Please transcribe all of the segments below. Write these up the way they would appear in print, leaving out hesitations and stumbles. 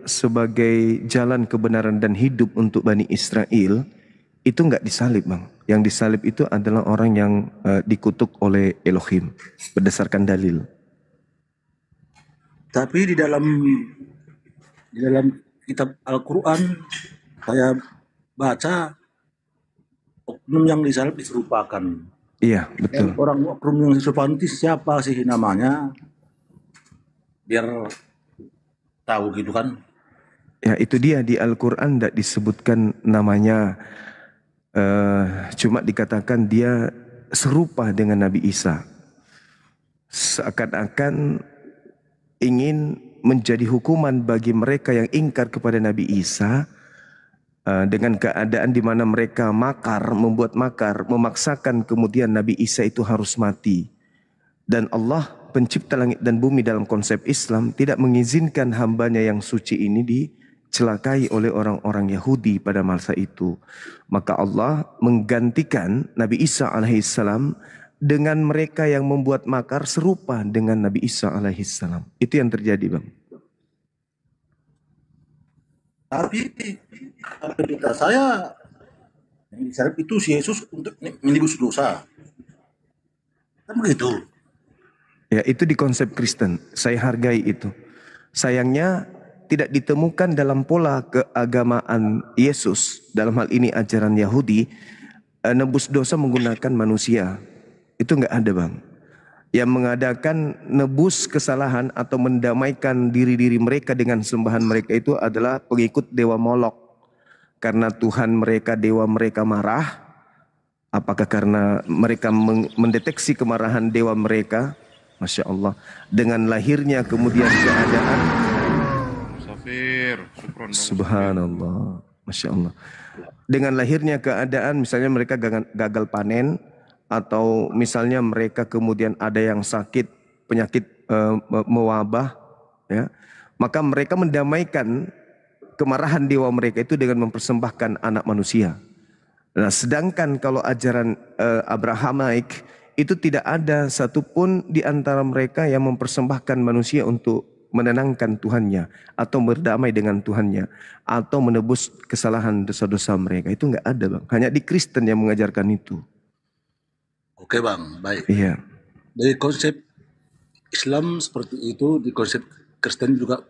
sebagai jalan kebenaran dan hidup untuk Bani Israel, itu nggak disalib, Bang. Yang disalib itu adalah orang yang dikutuk oleh Elohim berdasarkan dalil. Tapi di dalam kitab Al-Quran saya baca oknum yang disalib diserupakan. Iya, betul. Orang oknum yang diserupakan itu siapa sih namanya? Biar tahu gitu kan. Ya, itu dia, di Al-Quran tidak disebutkan namanya, cuma dikatakan dia serupa dengan Nabi Isa. Seakan-akan ingin menjadi hukuman bagi mereka yang ingkar kepada Nabi Isa, dengan keadaan di mana mereka membuat makar, memaksakan kemudian Nabi Isa itu harus mati. Dan Allah pencipta langit dan bumi dalam konsep Islam tidak mengizinkan hambanya yang suci ini dicelakai oleh orang-orang Yahudi pada masa itu. Maka Allah menggantikan Nabi Isa alaihissalam dengan mereka yang membuat makar serupa dengan Nabi Isa alaihissalam. Itu yang terjadi, Bang. Tapi berita saya yang disalib itu si Yesus untuk menebus dosa. Kan begitu. Ya, itu di konsep Kristen. Saya hargai itu. Sayangnya tidak ditemukan dalam pola keagamaan Yesus, dalam hal ini ajaran Yahudi, nebus dosa menggunakan manusia. Itu nggak ada, Bang. Yang mengadakan nebus kesalahan atau mendamaikan diri-diri mereka dengan sembahan mereka itu adalah pengikut dewa Molok. Karena Tuhan mereka, dewa mereka marah. Apakah karena mereka mendeteksi kemarahan dewa mereka? Masya Allah. Dengan lahirnya kemudian keadaan. Subhanallah. Masya Allah. Dengan lahirnya keadaan misalnya mereka gagal panen, atau misalnya mereka kemudian ada yang sakit, penyakit mewabah, ya, maka mereka mendamaikan kemarahan dewa mereka itu dengan mempersembahkan anak manusia. Nah, sedangkan kalau ajaran Abrahamaik itu tidak ada satupun di antara mereka yang mempersembahkan manusia untuk menenangkan Tuhannya atau berdamai dengan Tuhannya atau menebus kesalahan dosa-dosa mereka. Itu nggak ada, Bang. Hanya di Kristen yang mengajarkan itu. Oke, Bang, baik. Iya. Dari konsep Islam seperti itu, di konsep Kristen juga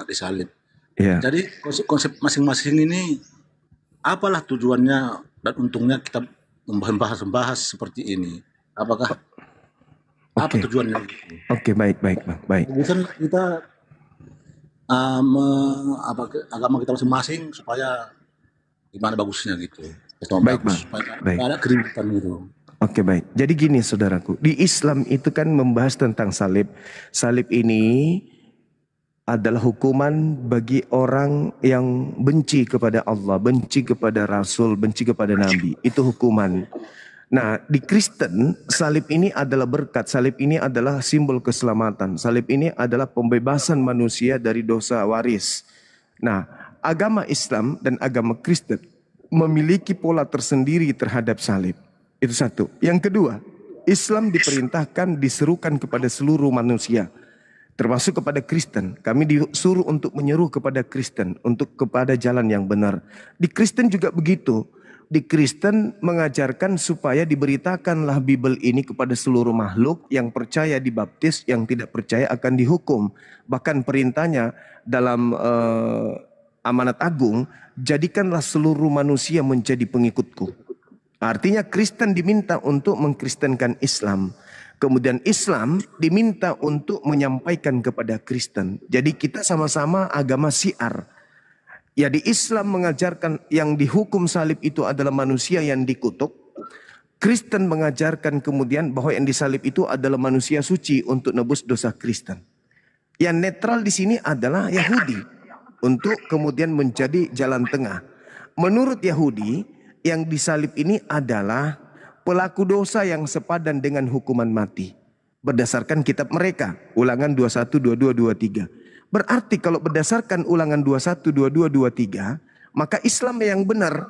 disalib. Iya. Jadi konsep masing-masing ini apalah tujuannya dan untungnya kita membahas seperti ini? Apakah apa tujuannya? Oke, baik, Bang, baik. Bisa kita agama kita masing-masing supaya gimana bagusnya gitu. Baik, Bang. Baik. Ada keributan gitu. Oke, baik. Jadi gini, saudaraku, di Islam itu kan membahas tentang salib. Salib ini adalah hukuman bagi orang yang benci kepada Allah, benci kepada Rasul, benci kepada Nabi. Itu hukuman. Nah, di Kristen, salib ini adalah berkat. Salib ini adalah simbol keselamatan. Salib ini adalah pembebasan manusia dari dosa waris. Nah, agama Islam dan agama Kristen memiliki pola tersendiri terhadap salib. Itu satu. Yang kedua, Islam diperintahkan, diserukan kepada seluruh manusia, termasuk kepada Kristen. Kami disuruh untuk menyeru kepada Kristen, untuk kepada jalan yang benar. Di Kristen juga begitu. Di Kristen mengajarkan supaya diberitakanlah Bible ini kepada seluruh makhluk, yang percaya dibaptis, yang tidak percaya akan dihukum. Bahkan perintahnya dalam amanat agung, jadikanlah seluruh manusia menjadi pengikutku. Artinya Kristen diminta untuk mengkristenkan Islam. Kemudian Islam diminta untuk menyampaikan kepada Kristen. Jadi kita sama-sama agama syiar. Ya, di Islam mengajarkan yang dihukum salib itu adalah manusia yang dikutuk. Kristen mengajarkan kemudian bahwa yang disalib itu adalah manusia suci untuk nebus dosa Kristen. Yang netral di sini adalah Yahudi untuk kemudian menjadi jalan tengah. Menurut Yahudi, yang disalib ini adalah pelaku dosa yang sepadan dengan hukuman mati. Berdasarkan kitab mereka, Ulangan 21, 22, 23. Berarti kalau berdasarkan Ulangan 21, 22, 23, maka Islam yang benar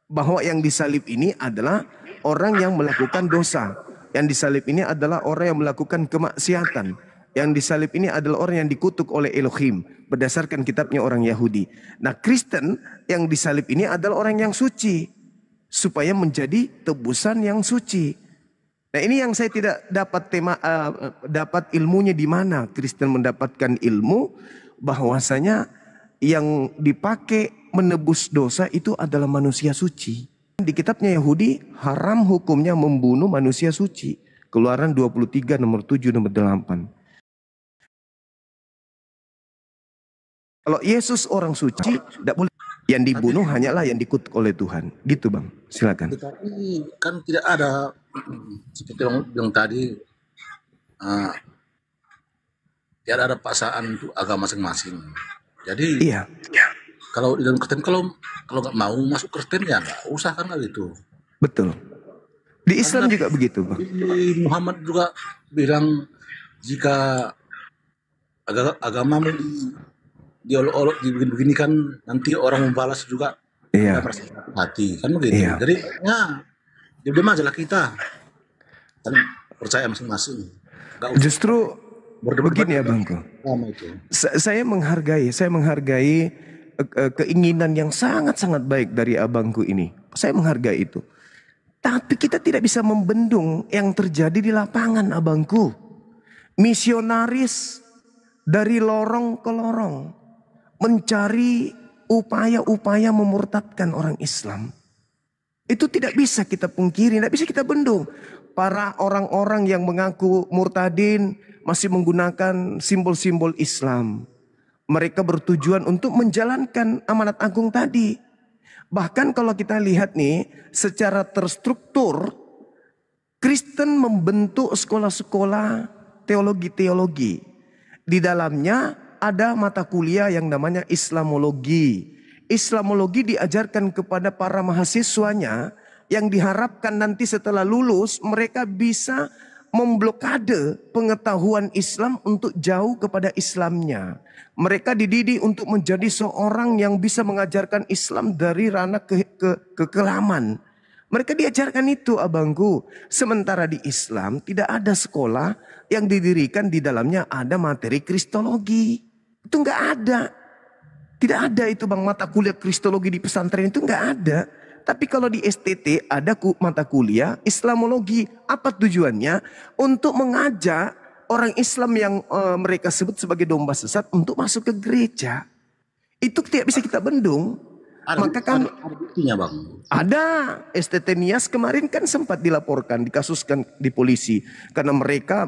bahwa yang disalib ini adalah orang yang melakukan dosa. Yang disalib ini adalah orang yang melakukan kemaksiatan. Yang disalib ini adalah orang yang dikutuk oleh Elohim berdasarkan kitabnya orang Yahudi. Nah, Kristen yang disalib ini adalah orang yang suci supaya menjadi tebusan yang suci. Nah, ini yang saya tidak dapat ilmunya di mana Kristen mendapatkan ilmu bahwasanya yang dipakai menebus dosa itu adalah manusia suci. Di kitabnya Yahudi haram hukumnya membunuh manusia suci. Keluaran 23 nomor 7 nomor 8. Kalau Yesus orang suci, tidak boleh. Yang dibunuh hanyalah yang dikutuk oleh Tuhan. Gitu Bang, silakan. Tetapi kan tidak ada seperti yang tadi, tidak ada paksaan untuk agama masing-masing. Jadi Iya, kalau di dalam Kristen, kalau nggak mau masuk Kristen ya nggak usah, kan gitu. betul. Di Islam Karena juga begitu Bang. di Muhammad juga bilang jika agamamu diolok-olok begini kan nanti orang membalas juga Iya, merasa hati, kan begitu. iya. Jadi ya diam aja lah kita, kan percaya masing-masing. Nggak usah Justru berdebat begini ya Bangku. sama itu. Saya menghargai keinginan yang sangat-sangat baik dari abangku ini. Saya menghargai itu. Tapi kita tidak bisa membendung yang terjadi di lapangan abangku. Misionaris dari lorong ke lorong mencari upaya-upaya memurtadkan orang Islam. Itu tidak bisa kita pungkiri, tidak bisa kita bendung. Para orang-orang yang mengaku murtadin masih menggunakan simbol-simbol Islam. Mereka bertujuan untuk menjalankan amanat agung tadi. Bahkan kalau kita lihat nih, secara terstruktur, Kristen membentuk sekolah-sekolah teologi-teologi. Di dalamnya ada mata kuliah yang namanya Islamologi. Islamologi diajarkan kepada para mahasiswanya yang diharapkan nanti setelah lulus mereka bisa memblokade pengetahuan Islam untuk jauh kepada Islamnya. Mereka dididik untuk menjadi seorang yang bisa mengajarkan Islam dari ranah kekelaman. Mereka diajarkan itu abangku. Sementara di Islam tidak ada sekolah yang didirikan di dalamnya ada materi kristologi. Itu nggak ada. Tidak ada itu bang, mata kuliah kristologi di pesantren itu nggak ada. Tapi kalau di STT ada mata kuliah Islamologi. Apa tujuannya? Untuk mengajak orang Islam yang mereka sebut sebagai domba sesat untuk masuk ke gereja. Itu tidak bisa kita bendung. Maka kan ada buktinya bang. ada STT Nias kemarin kan sempat dilaporkan, dikasuskan di polisi. Karena mereka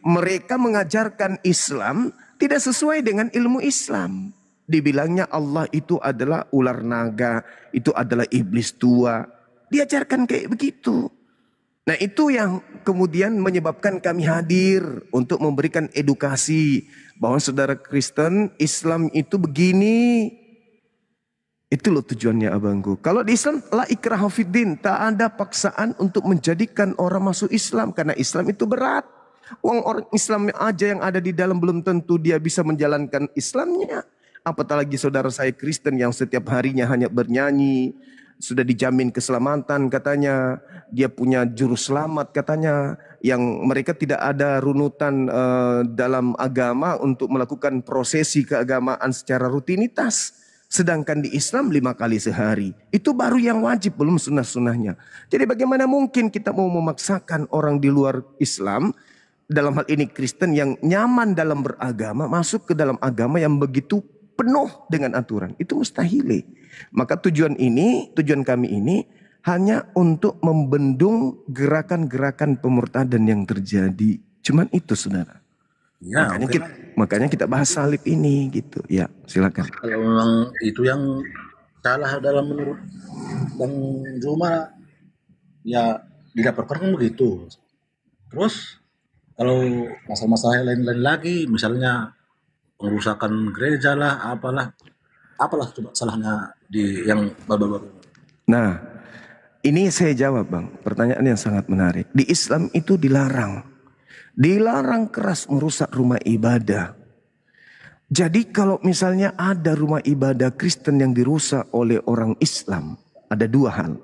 mereka mengajarkan Islam tidak sesuai dengan ilmu Islam. Dibilangnya Allah itu adalah ular naga, itu adalah iblis tua. Diajarkan kayak begitu. Nah itu yang kemudian menyebabkan kami hadir untuk memberikan edukasi. Bahwa saudara Kristen, Islam itu begini. Itu loh tujuannya abangku. Kalau di Islam, la ikraha fiddin. Tak ada paksaan untuk menjadikan orang masuk Islam. Karena Islam itu berat. Orang Islam aja yang ada di dalam belum tentu dia bisa menjalankan Islamnya. Apatah lagi saudara saya Kristen yang setiap harinya hanya bernyanyi. Sudah dijamin keselamatan katanya. Dia punya juru selamat katanya. Yang mereka tidak ada runutan dalam agama untuk melakukan prosesi keagamaan secara rutinitas. Sedangkan di Islam 5 kali sehari. Itu baru yang wajib, belum sunnah-sunnahnya. Jadi bagaimana mungkin kita mau memaksakan orang di luar Islam, dalam hal ini Kristen yang nyaman dalam beragama, masuk ke dalam agama yang begitu penuh dengan aturan. Itu mustahil. Maka tujuan kami ini hanya untuk membendung gerakan-gerakan pemurtadan yang terjadi. Cuman itu saudara. Ya, makanya kita bahas salib ini gitu. Ya, silakan. kalau memang itu yang salah dalam menurut Bang Zuma, ya dilaporkan kan begitu. Terus kalau masalah-masalah lain-lain lagi, misalnya pengerusakan gereja lah, apalah coba salahnya di yang baru-baru. Nah, ini saya jawab bang, pertanyaan yang sangat menarik. Di Islam itu dilarang keras merusak rumah ibadah. Jadi kalau misalnya ada rumah ibadah Kristen yang dirusak oleh orang Islam, ada dua hal.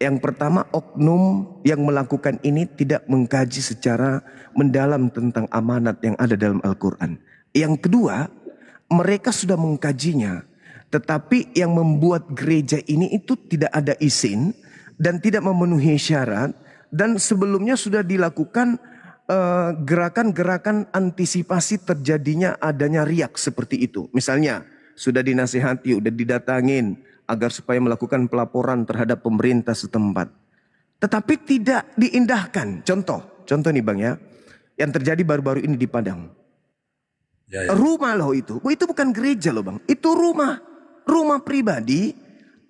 Yang pertama, oknum yang melakukan ini tidak mengkaji secara mendalam tentang amanat yang ada dalam Al-Quran. Yang kedua, mereka sudah mengkajinya, tetapi yang membuat gereja ini itu tidak ada izin dan tidak memenuhi syarat, dan sebelumnya sudah dilakukan gerakan-gerakan antisipasi terjadinya adanya riak seperti itu. Misalnya sudah dinasihati, sudah didatangin agar supaya melakukan pelaporan terhadap pemerintah setempat, tetapi tidak diindahkan. Contoh nih Bang ya, yang terjadi baru-baru ini di Padang. Ya. Rumah loh itu bukan gereja loh Bang, itu rumah pribadi.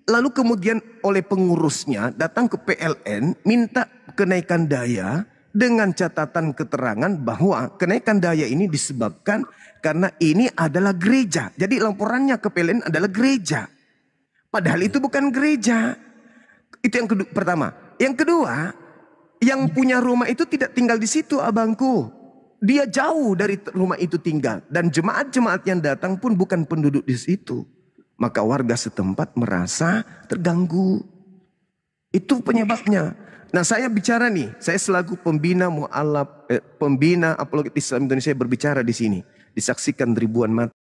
Lalu kemudian oleh pengurusnya datang ke PLN minta kenaikan daya dengan catatan keterangan bahwa kenaikan daya ini disebabkan karena ini adalah gereja. Jadi laporannya ke PLN adalah gereja. Padahal itu bukan gereja. Itu yang pertama. Yang kedua, yang punya rumah itu tidak tinggal di situ abangku. Dia jauh dari rumah itu tinggal. Dan jemaat-jemaat yang datang pun bukan penduduk di situ. Maka warga setempat merasa terganggu. Itu penyebabnya. Nah saya bicara nih, saya selaku pembina pembina apologetik Islam Indonesia berbicara di sini. Disaksikan ribuan mata.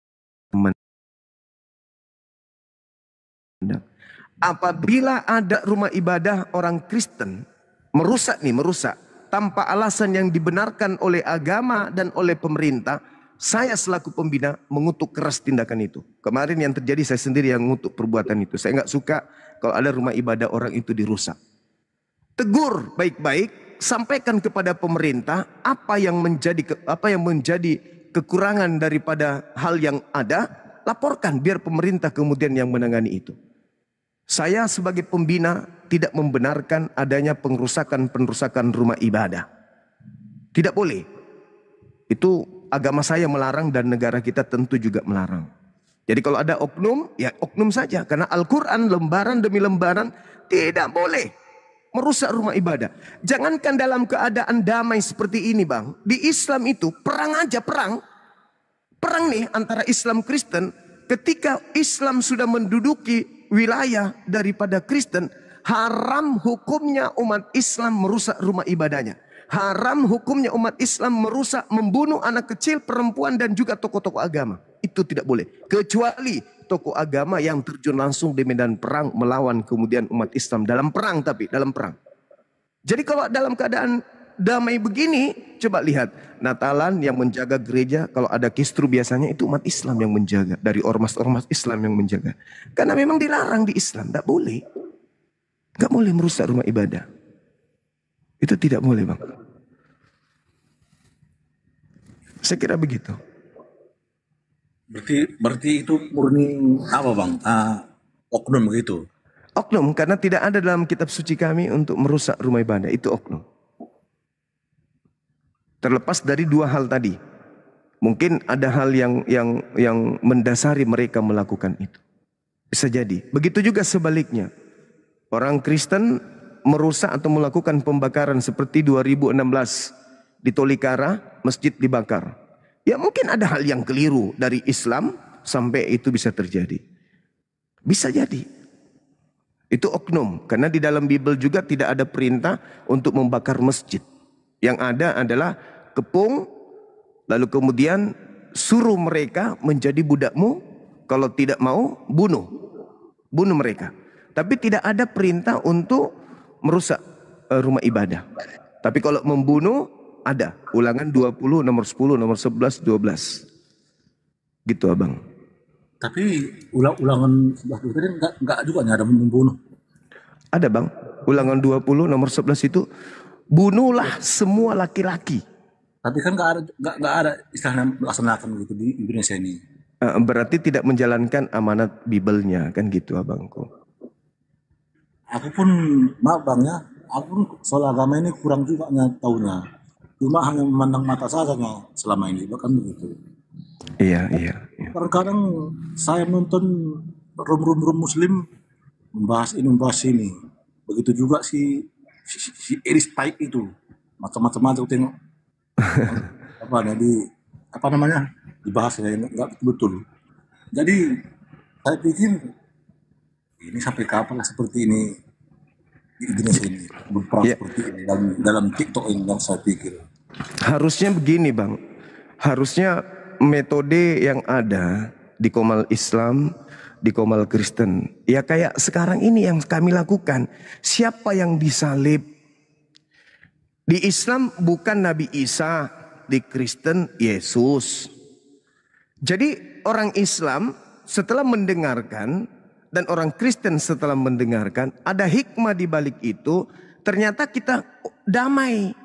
Apabila ada rumah ibadah orang Kristen merusak tanpa alasan yang dibenarkan oleh agama dan oleh pemerintah, saya selaku pembina mengutuk keras tindakan itu. Kemarin yang terjadi saya sendiri yang mengutuk perbuatan itu. Saya nggak suka kalau ada rumah ibadah orang itu dirusak. Tegur baik-baik, sampaikan kepada pemerintah apa yang menjadi kekurangan daripada hal yang ada, laporkan biar pemerintah kemudian yang menangani itu. Saya sebagai pembina tidak membenarkan adanya pengerusakan rumah ibadah. Tidak boleh. Itu agama saya melarang dan negara kita tentu juga melarang. Jadi kalau ada oknum, ya oknum saja. Karena Al-Quran lembaran demi lembaran tidak boleh merusak rumah ibadah. Jangankan dalam keadaan damai seperti ini Bang. Di Islam itu perang aja, perang nih antara Islam Kristen. Ketika Islam sudah menduduki wilayah daripada Kristen, haram hukumnya umat Islam merusak rumah ibadahnya. Haram hukumnya umat Islam merusak, membunuh anak kecil, perempuan dan juga tokoh-tokoh agama. Itu tidak boleh. Kecuali tokoh agama yang terjun langsung di medan perang melawan kemudian umat Islam dalam perang, tapi dalam perang. Jadi kalau dalam keadaan damai begini, coba lihat Natalan yang menjaga gereja, kalau ada kistru biasanya itu umat Islam yang menjaga, dari ormas-ormas Islam yang menjaga. Karena memang dilarang di Islam, tidak boleh. Gak boleh merusak rumah ibadah. Itu tidak boleh Bang. Saya kira begitu. Berarti itu murni apa Bang? Oknum begitu. Oknum, karena tidak ada dalam kitab suci kami untuk merusak rumah ibadah. Itu oknum. Terlepas dari dua hal tadi, mungkin ada hal yang mendasari mereka melakukan itu. Bisa jadi. Begitu juga sebaliknya. Orang Kristen merusak atau melakukan pembakaran seperti 2016 di Tolikara, masjid dibakar. Ya mungkin ada hal yang keliru dari Islam sampai itu bisa terjadi. Bisa jadi. Itu oknum. Karena di dalam Bible juga tidak ada perintah untuk membakar masjid. Yang ada adalah kepung, lalu kemudian suruh mereka menjadi budakmu, kalau tidak mau bunuh mereka. Tapi tidak ada perintah untuk merusak rumah ibadah. Tapi kalau membunuh ada. Ulangan 20 nomor 10 nomor 11 12. Gitu Abang. Tapi ulangan 11 tadi enggak juga ada membunuh. Ada Bang. Ulangan 20 nomor 11 itu bunuhlah semua laki-laki. Tapi kan nggak ada istilahnya melaksanakan gitu di Indonesia ini. Berarti tidak menjalankan amanat Bible-nya kan gitu abangku. Aku pun maaf Bang ya, aku pun soal agama ini kurang juga tahunya. Cuma hanya memandang mata saja selama ini, bahkan begitu. Iya. Kadang-kadang saya nonton room Muslim membahas ini. Begitu juga si Eris Paik itu macam-macam aja tengok dibahas ya nggak betul. Jadi saya pikir ini sampai kapan seperti ini di Indonesia ini berperang Ya, seperti ini dalam TikTok ini yang saya pikir. harusnya begini Bang. Harusnya metode yang ada di Komal Islam, di Komal Kristen, ya kayak sekarang ini yang kami lakukan. Siapa yang disalib? Di Islam bukan Nabi Isa, di Kristen Yesus. Jadi orang Islam setelah mendengarkan dan orang Kristen setelah mendengarkan, ada hikmah di balik itu. Ternyata kita damai.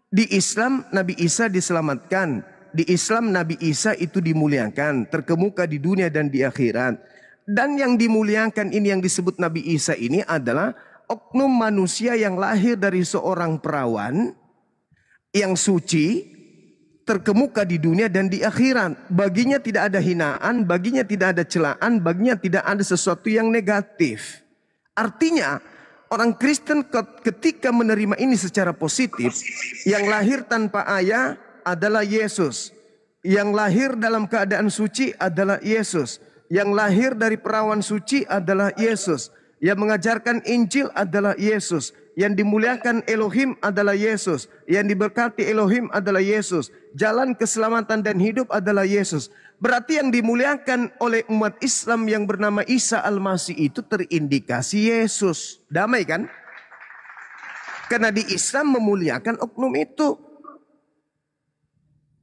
Di Islam Nabi Isa diselamatkan. Di Islam Nabi Isa itu dimuliakan, terkemuka di dunia dan di akhirat. Dan yang dimuliakan ini yang disebut Nabi Isa ini adalah oknum manusia yang lahir dari seorang perawan yang suci, terkemuka di dunia dan di akhirat. Baginya tidak ada hinaan, baginya tidak ada celaan, baginya tidak ada sesuatu yang negatif. Artinya orang Kristen ketika menerima ini secara positif, yang lahir tanpa ayah adalah Yesus. Yang lahir dalam keadaan suci adalah Yesus. Yang lahir dari perawan suci adalah Yesus. Yang mengajarkan Injil adalah Yesus. Yang dimuliakan Elohim adalah Yesus. Yang diberkati Elohim adalah Yesus. Jalan keselamatan dan hidup adalah Yesus. Berarti yang dimuliakan oleh umat Islam yang bernama Isa Al-Masih itu terindikasi Yesus. Damai kan? Karena di Islam memuliakan oknum itu.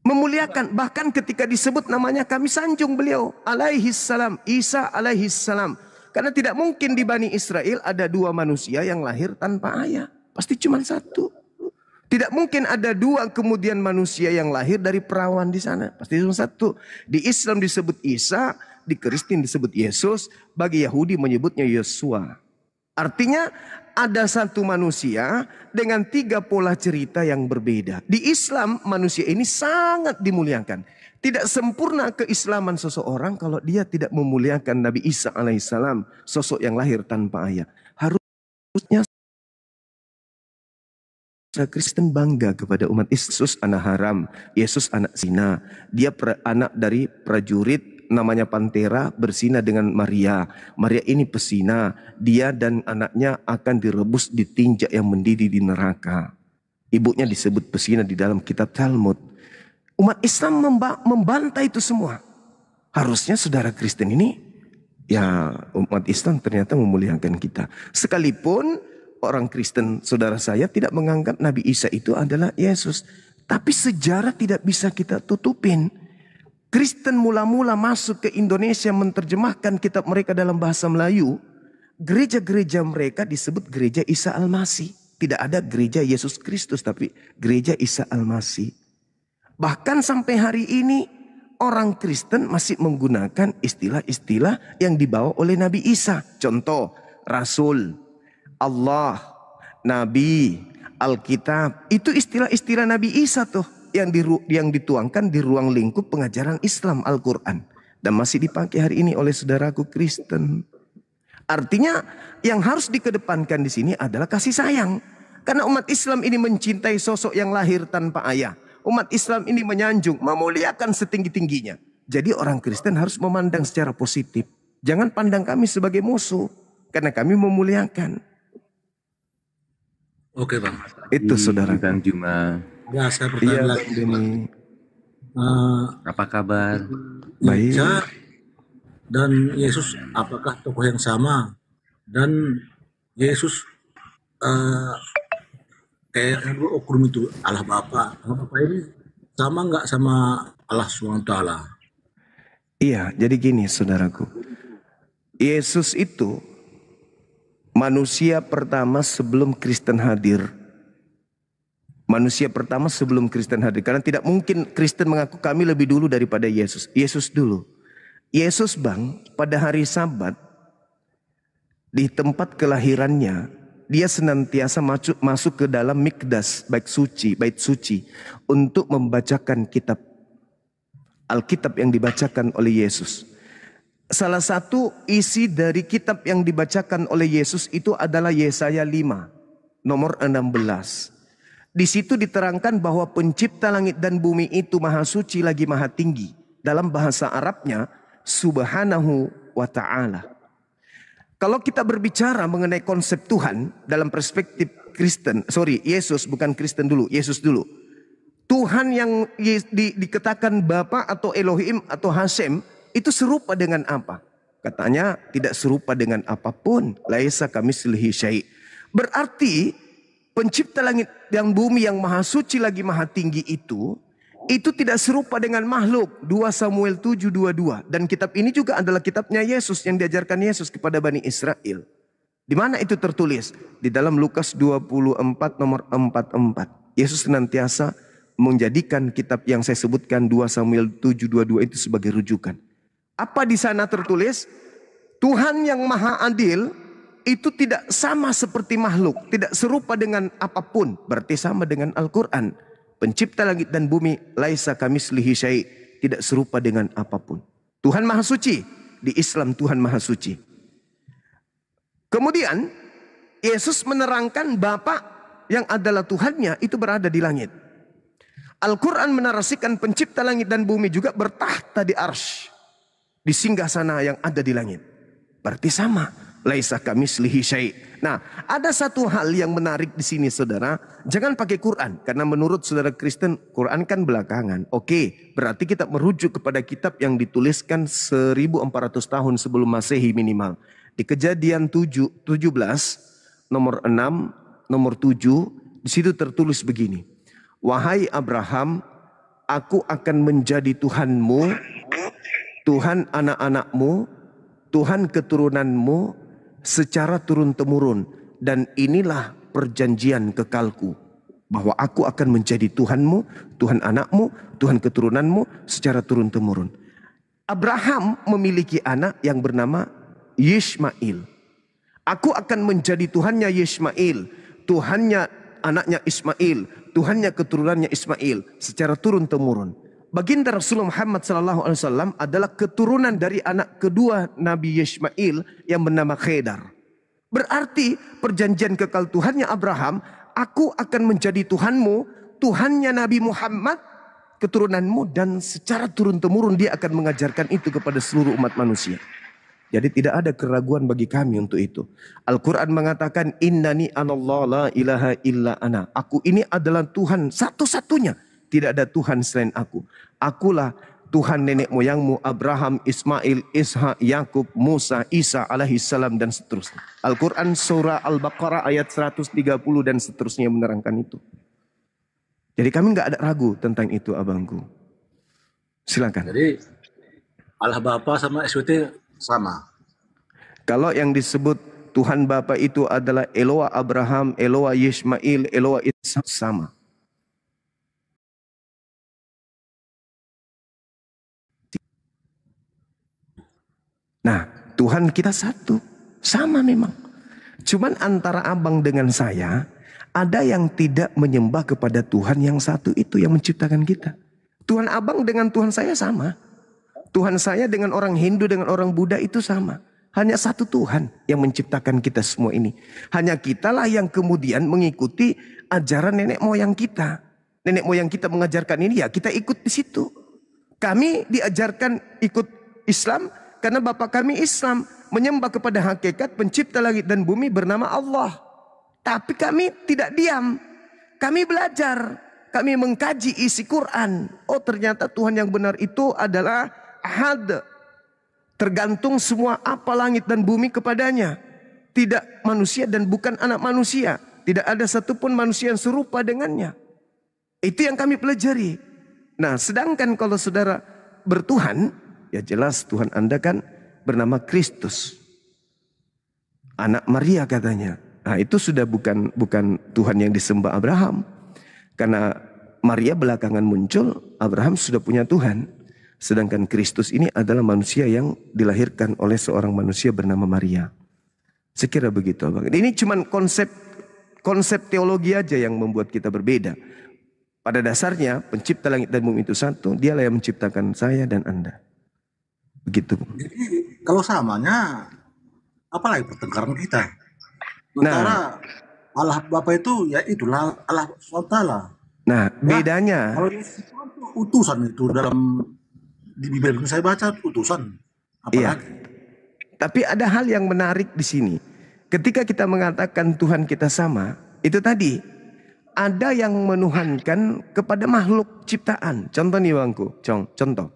Memuliakan, bahkan ketika disebut namanya kami sanjung beliau alaihissalam, Isa alaihissalam. Karena tidak mungkin di Bani Israel ada dua manusia yang lahir tanpa ayah. Pasti cuma satu. Tidak mungkin ada dua kemudian manusia yang lahir dari perawan di sana. Pasti cuma satu. Di Islam disebut Isa, di Kristen disebut Yesus, bagi Yahudi menyebutnya Yosua. Artinya ada satu manusia dengan tiga pola cerita yang berbeda. Di Islam manusia ini sangat dimuliakan. Tidak sempurna keislaman seseorang kalau dia tidak memuliakan Nabi Isa alaihissalam, sosok yang lahir tanpa ayah. Harusnya Kristen bangga kepada umat Yesus anak haram, Yesus anak zina. Dia anak dari prajurit namanya Pantera berzina dengan Maria. Maria ini pesina. Dia dan anaknya akan direbus ditinjak yang mendidih di neraka. Ibunya disebut pesina di dalam kitab Talmud. Umat Islam membantah itu semua. Harusnya saudara Kristen ini, ya umat Islam ternyata memuliakan kita. Sekalipun orang Kristen saudara saya tidak menganggap Nabi Isa itu adalah Yesus. Tapi sejarah tidak bisa kita tutupin. Kristen mula-mula masuk ke Indonesia menerjemahkan kitab mereka dalam bahasa Melayu. Gereja-gereja mereka disebut gereja Isa Al-Masih. Tidak ada gereja Yesus Kristus tapi gereja Isa Al-Masih. Bahkan sampai hari ini orang Kristen masih menggunakan istilah-istilah yang dibawa oleh Nabi Isa. Contoh, Rasul, Allah, Nabi, Alkitab. Itu istilah-istilah Nabi Isa tuh. Yang dituangkan di ruang lingkup pengajaran Islam Al-Quran. Dan masih dipakai hari ini oleh saudaraku Kristen. Artinya yang harus dikedepankan di sini adalah kasih sayang. Karena umat Islam ini mencintai sosok yang lahir tanpa ayah. Umat Islam ini menyanjung, memuliakan setinggi-tingginya. Jadi orang Kristen harus memandang secara positif. Jangan pandang kami sebagai musuh. Karena kami memuliakan. Oke Bang. Itu saudara. Bang Juma. Ya, saya pertanyaan lagi. Ini. Apa kabar? Baik. Isa dan Yesus apakah tokoh yang sama? Dan Yesus kayak dulu oknum itu Allah Bapa. Allah Bapa ini sama nggak sama Allah SWT? Iya, jadi gini saudaraku. Yesus itu manusia pertama sebelum Kristen hadir. Manusia pertama sebelum Kristen hadir. Karena tidak mungkin Kristen mengaku kami lebih dulu daripada Yesus. Yesus dulu. Yesus Bang, pada hari Sabat, di tempat kelahirannya, dia senantiasa masuk ke dalam mikdas, bait suci, untuk membacakan kitab. Alkitab yang dibacakan oleh Yesus. Salah satu isi dari kitab yang dibacakan oleh Yesus itu adalah Yesaya 5, nomor 16. Di situ diterangkan bahwa pencipta langit dan bumi itu maha suci lagi maha tinggi. Dalam bahasa Arabnya, subhanahu wa ta'ala. Kalau kita berbicara mengenai konsep Tuhan dalam perspektif Kristen, Yesus, bukan Kristen dulu, Yesus dulu. Tuhan yang dikatakan Bapa atau Elohim atau Hashem itu serupa dengan apa? Katanya tidak serupa dengan apapun. Laisa kamitslihi syai'. Berarti pencipta langit dan bumi yang maha suci lagi maha tinggi itu tidak serupa dengan makhluk. 2 Samuel 7:22. Dan kitab ini juga adalah kitabnya Yesus yang diajarkan Yesus kepada Bani Israel. Di mana itu tertulis? Di dalam Lukas 24 nomor 44. Yesus senantiasa menjadikan kitab yang saya sebutkan 2 Samuel 7:22 itu sebagai rujukan. Apa di sana tertulis? Tuhan yang maha adil itu tidak sama seperti makhluk. Tidak serupa dengan apapun. Berarti sama dengan Al-Quran. Pencipta langit dan bumi, laisa kamitslihi syai', tidak serupa dengan apapun. Tuhan maha suci. Di Islam Tuhan maha suci. Kemudian Yesus menerangkan Bapa yang adalah Tuhannya itu berada di langit. Al-Quran menarasikan pencipta langit dan bumi juga bertahta di arsy, di singgasana yang ada di langit. Berarti sama. Laisa kamitslihi syai'. Nah, ada satu hal yang menarik di sini saudara. Jangan pakai Quran. Karena menurut saudara Kristen, Quran kan belakangan. Oke, berarti kita merujuk kepada kitab yang dituliskan 1400 tahun sebelum Masehi minimal. Di Kejadian 17, nomor 6, nomor 7, di situ tertulis begini. Wahai Abraham, aku akan menjadi Tuhanmu, Tuhan anak-anakmu, Tuhan keturunanmu, secara turun-temurun, dan inilah perjanjian kekalku, bahwa aku akan menjadi Tuhanmu, Tuhan anakmu, Tuhan keturunanmu secara turun-temurun. Abraham memiliki anak yang bernama Yishmael. Aku akan menjadi Tuhannya Yishmael, Tuhannya anaknya Ismail, Tuhannya keturunannya Ismail secara turun-temurun. Baginda Rasulullah Muhammad SAW adalah keturunan dari anak kedua Nabi Yishmael yang bernama Khedar. Berarti perjanjian kekal Tuhannya Abraham, aku akan menjadi Tuhanmu, Tuhannya Nabi Muhammad, keturunanmu, dan secara turun-temurun dia akan mengajarkan itu kepada seluruh umat manusia. Jadi tidak ada keraguan bagi kami untuk itu. Al-Quran mengatakan, Innani anallah la ilaha illa ana. Aku ini adalah Tuhan satu-satunya. Tidak ada Tuhan selain aku. Akulah Tuhan nenek moyangmu Abraham, Ismail, Ishak, Yakub, Musa, Isa alaihi salam dan seterusnya. Al-Quran surah Al-Baqarah ayat 130 dan seterusnya menerangkan itu. Jadi kami nggak ada ragu tentang itu abangku. Silakan. Jadi Allah Bapa sama SWT sama. Kalau yang disebut Tuhan Bapa itu adalah Eloah Abraham, Eloah Yishmael, Eloah Ishak sama. Nah, Tuhan kita satu, sama memang. Cuman antara abang dengan saya, ada yang tidak menyembah kepada Tuhan yang satu itu yang menciptakan kita. Tuhan abang dengan Tuhan saya sama. Tuhan saya dengan orang Hindu, dengan orang Buddha itu sama. Hanya satu Tuhan yang menciptakan kita semua ini. Hanya kitalah yang kemudian mengikuti ajaran nenek moyang kita. Nenek moyang kita mengajarkan ini, ya kita ikut di situ. Kami diajarkan ikut Islam karena bapak kami Islam, menyembah kepada hakikat pencipta langit dan bumi bernama Allah. Tapi kami tidak diam. Kami belajar. Kami mengkaji isi Quran. Oh, ternyata Tuhan yang benar itu adalah Ahad. Tergantung semua apa langit dan bumi kepadanya. Tidak manusia dan bukan anak manusia. Tidak ada satupun manusia yang serupa dengannya. Itu yang kami pelajari. Nah, sedangkan kalau saudara bertuhan, ya jelas Tuhan Anda kan bernama Kristus. Anak Maria katanya. Nah, itu sudah bukan Tuhan yang disembah Abraham. Karena Maria belakangan muncul, Abraham sudah punya Tuhan. Sedangkan Kristus ini adalah manusia yang dilahirkan oleh seorang manusia bernama Maria. Sekira begitu, Bang. Ini cuma konsep teologi aja yang membuat kita berbeda. Pada dasarnya pencipta langit dan bumi itu satu, dialah yang menciptakan saya dan Anda. Begitu. Jadi kalau samanya, apalagi pertengkaran kita. Sementara Allah Bapa itu ya itulah Allah SWT. Nah, bedanya. Kalau utusan itu dalam di Bible saya baca utusan. Iya. Apalagi? Tapi ada hal yang menarik di sini. Ketika kita mengatakan Tuhan kita sama, itu tadi ada yang menuhankan kepada makhluk ciptaan. Contoh nih bangku, contoh.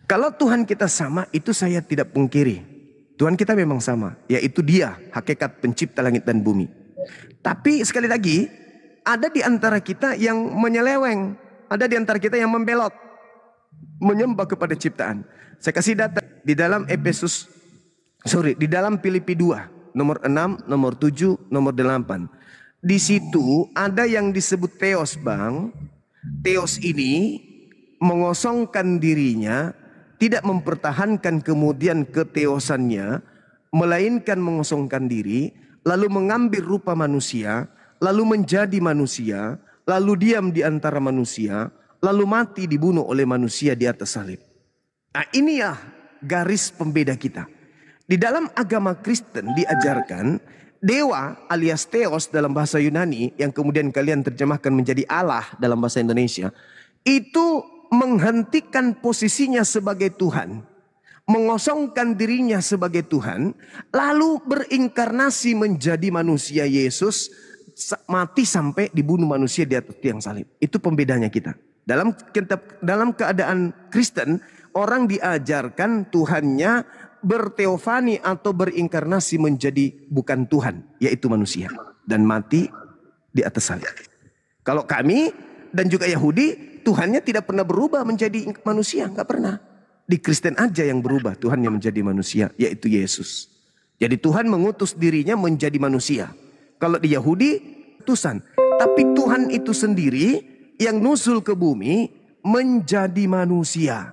Kalau Tuhan kita sama, itu saya tidak pungkiri. Tuhan kita memang sama, yaitu Dia, hakikat pencipta langit dan bumi. Tapi sekali lagi, ada di antara kita yang menyeleweng, ada di antara kita yang membelot, menyembah kepada ciptaan. Saya kasih data di dalam di dalam Filipi 2, nomor 6, nomor 7, nomor 8. Di situ ada yang disebut Theos, Bang. Theos ini mengosongkan dirinya, tidak mempertahankan kemudian keteosannya, melainkan mengosongkan diri, lalu mengambil rupa manusia, lalu menjadi manusia, lalu diam di antara manusia, lalu mati dibunuh oleh manusia di atas salib. Nah, ini ya garis pembeda kita. Di dalam agama Kristen diajarkan dewa alias Theos dalam bahasa Yunani, yang kemudian kalian terjemahkan menjadi Allah dalam bahasa Indonesia, itu menghentikan posisinya sebagai Tuhan, mengosongkan dirinya sebagai Tuhan, lalu berinkarnasi menjadi manusia. Yesus mati sampai dibunuh manusia di atas tiang salib. Itu pembedanya kita. Dalam keadaan Kristen, orang diajarkan Tuhannya berteofani atau berinkarnasi menjadi bukan Tuhan, yaitu manusia, dan mati di atas salib. Kalau kami dan juga Yahudi, Tuhannya tidak pernah berubah menjadi manusia, nggak pernah. Di Kristen aja yang berubah Tuhannya menjadi manusia, yaitu Yesus. Jadi Tuhan mengutus dirinya menjadi manusia. Kalau di Yahudi, utusan. Tapi Tuhan itu sendiri yang nusul ke bumi menjadi manusia.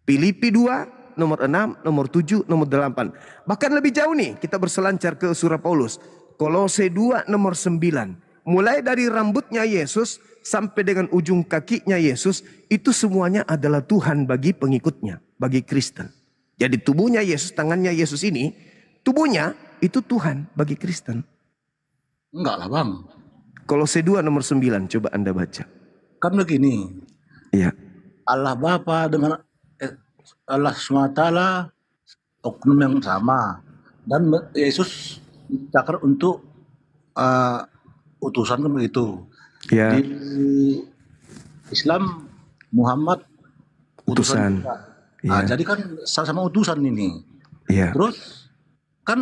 Filipi 2, nomor 6, nomor 7, nomor 8. Bahkan lebih jauh nih, kita berselancar ke surah Paulus. Kolose 2, nomor 9. Mulai dari rambutnya Yesus sampai dengan ujung kakinya Yesus, itu semuanya adalah Tuhan bagi pengikutnya, bagi Kristen. Jadi tubuhnya Yesus, tangannya Yesus ini, tubuhnya itu Tuhan bagi Kristen. Enggak lah bang. Kolose 2 nomor 9, coba Anda baca. Kan begini. Iya. Allah Bapa dengan Allah SWT oknum yang sama. Dan Yesus dicakar untuk utusan kan begitu. Ya. Di Islam Muhammad utusan. Nah, Ya. jadi kan sama-sama utusan ini. Ya. Terus kan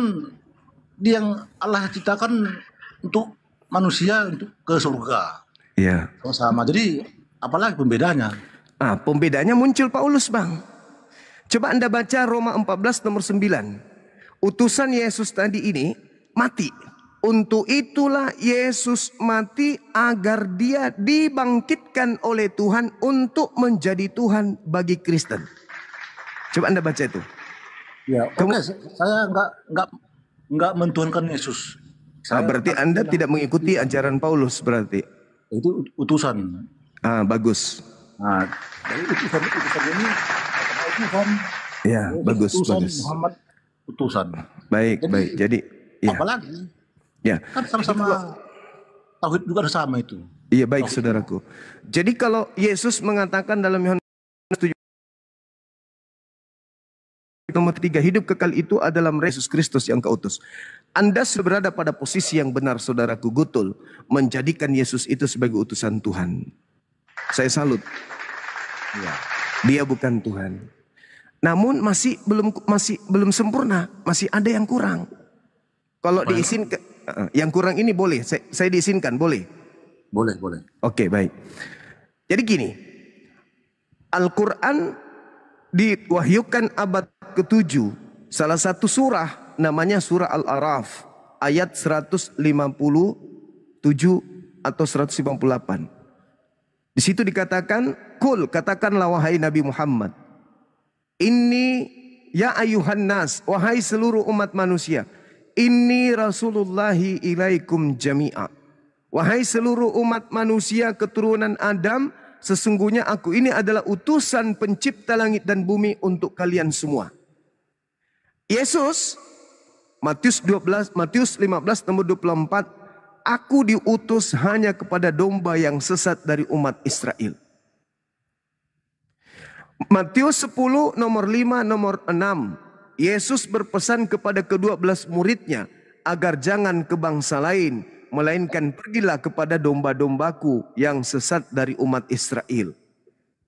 dia yang Allah ciptakan untuk manusia untuk ke surga. Ya. Sama-sama. Jadi apalagi pembedanya? Pembedanya muncul Paulus, Bang. Coba Anda baca Roma 14 nomor 9. Utusan Yesus tadi ini mati. Untuk itulah Yesus mati agar dia dibangkitkan oleh Tuhan untuk menjadi Tuhan bagi Kristen. Coba Anda baca itu. Ya, saya nggak mentuhankan Yesus. Berarti Anda tidak mengikuti ajaran Paulus berarti. Itu utusan. Bagus. Nah, jadi utusan ini utusan. Ya, bagus. Muhammad utusan. Baik. Jadi ya. Apalagi? Ya. Kan sama-sama tauhid juga sama itu. Iya, baik saudaraku. Jadi kalau Yesus mengatakan dalam Yohanes 7 nomor 3, hidup kekal itu adalah Yesus Kristus yang keutus. Anda berada pada posisi yang benar, saudaraku, Gutul, menjadikan Yesus itu sebagai utusan Tuhan. Saya salut. Ya. Dia bukan Tuhan. Namun masih belum sempurna, masih ada yang kurang. Kalau diizinkan, yang kurang ini boleh, saya diizinkan, boleh? Boleh. Oke, baik. Jadi gini, Al-Quran diwahyukan abad ke-7, salah satu surah namanya surah Al-A'raf, ayat 157 atau 158. Di situ dikatakan, Kul, katakanlah wahai Nabi Muhammad, Inni ya ayuhan nas, wahai seluruh umat manusia, Inni Rasulullahi ilaikum jami'a. Wahai seluruh umat manusia keturunan Adam, sesungguhnya aku ini adalah utusan pencipta langit dan bumi untuk kalian semua. Yesus, Matius 15 nomor 24, aku diutus hanya kepada domba yang sesat dari umat Israel. Matius 10 nomor 5 nomor 6, Yesus berpesan kepada ke-12 muridnya agar jangan ke bangsa lain, melainkan pergilah kepada domba-dombaku yang sesat dari umat Israel.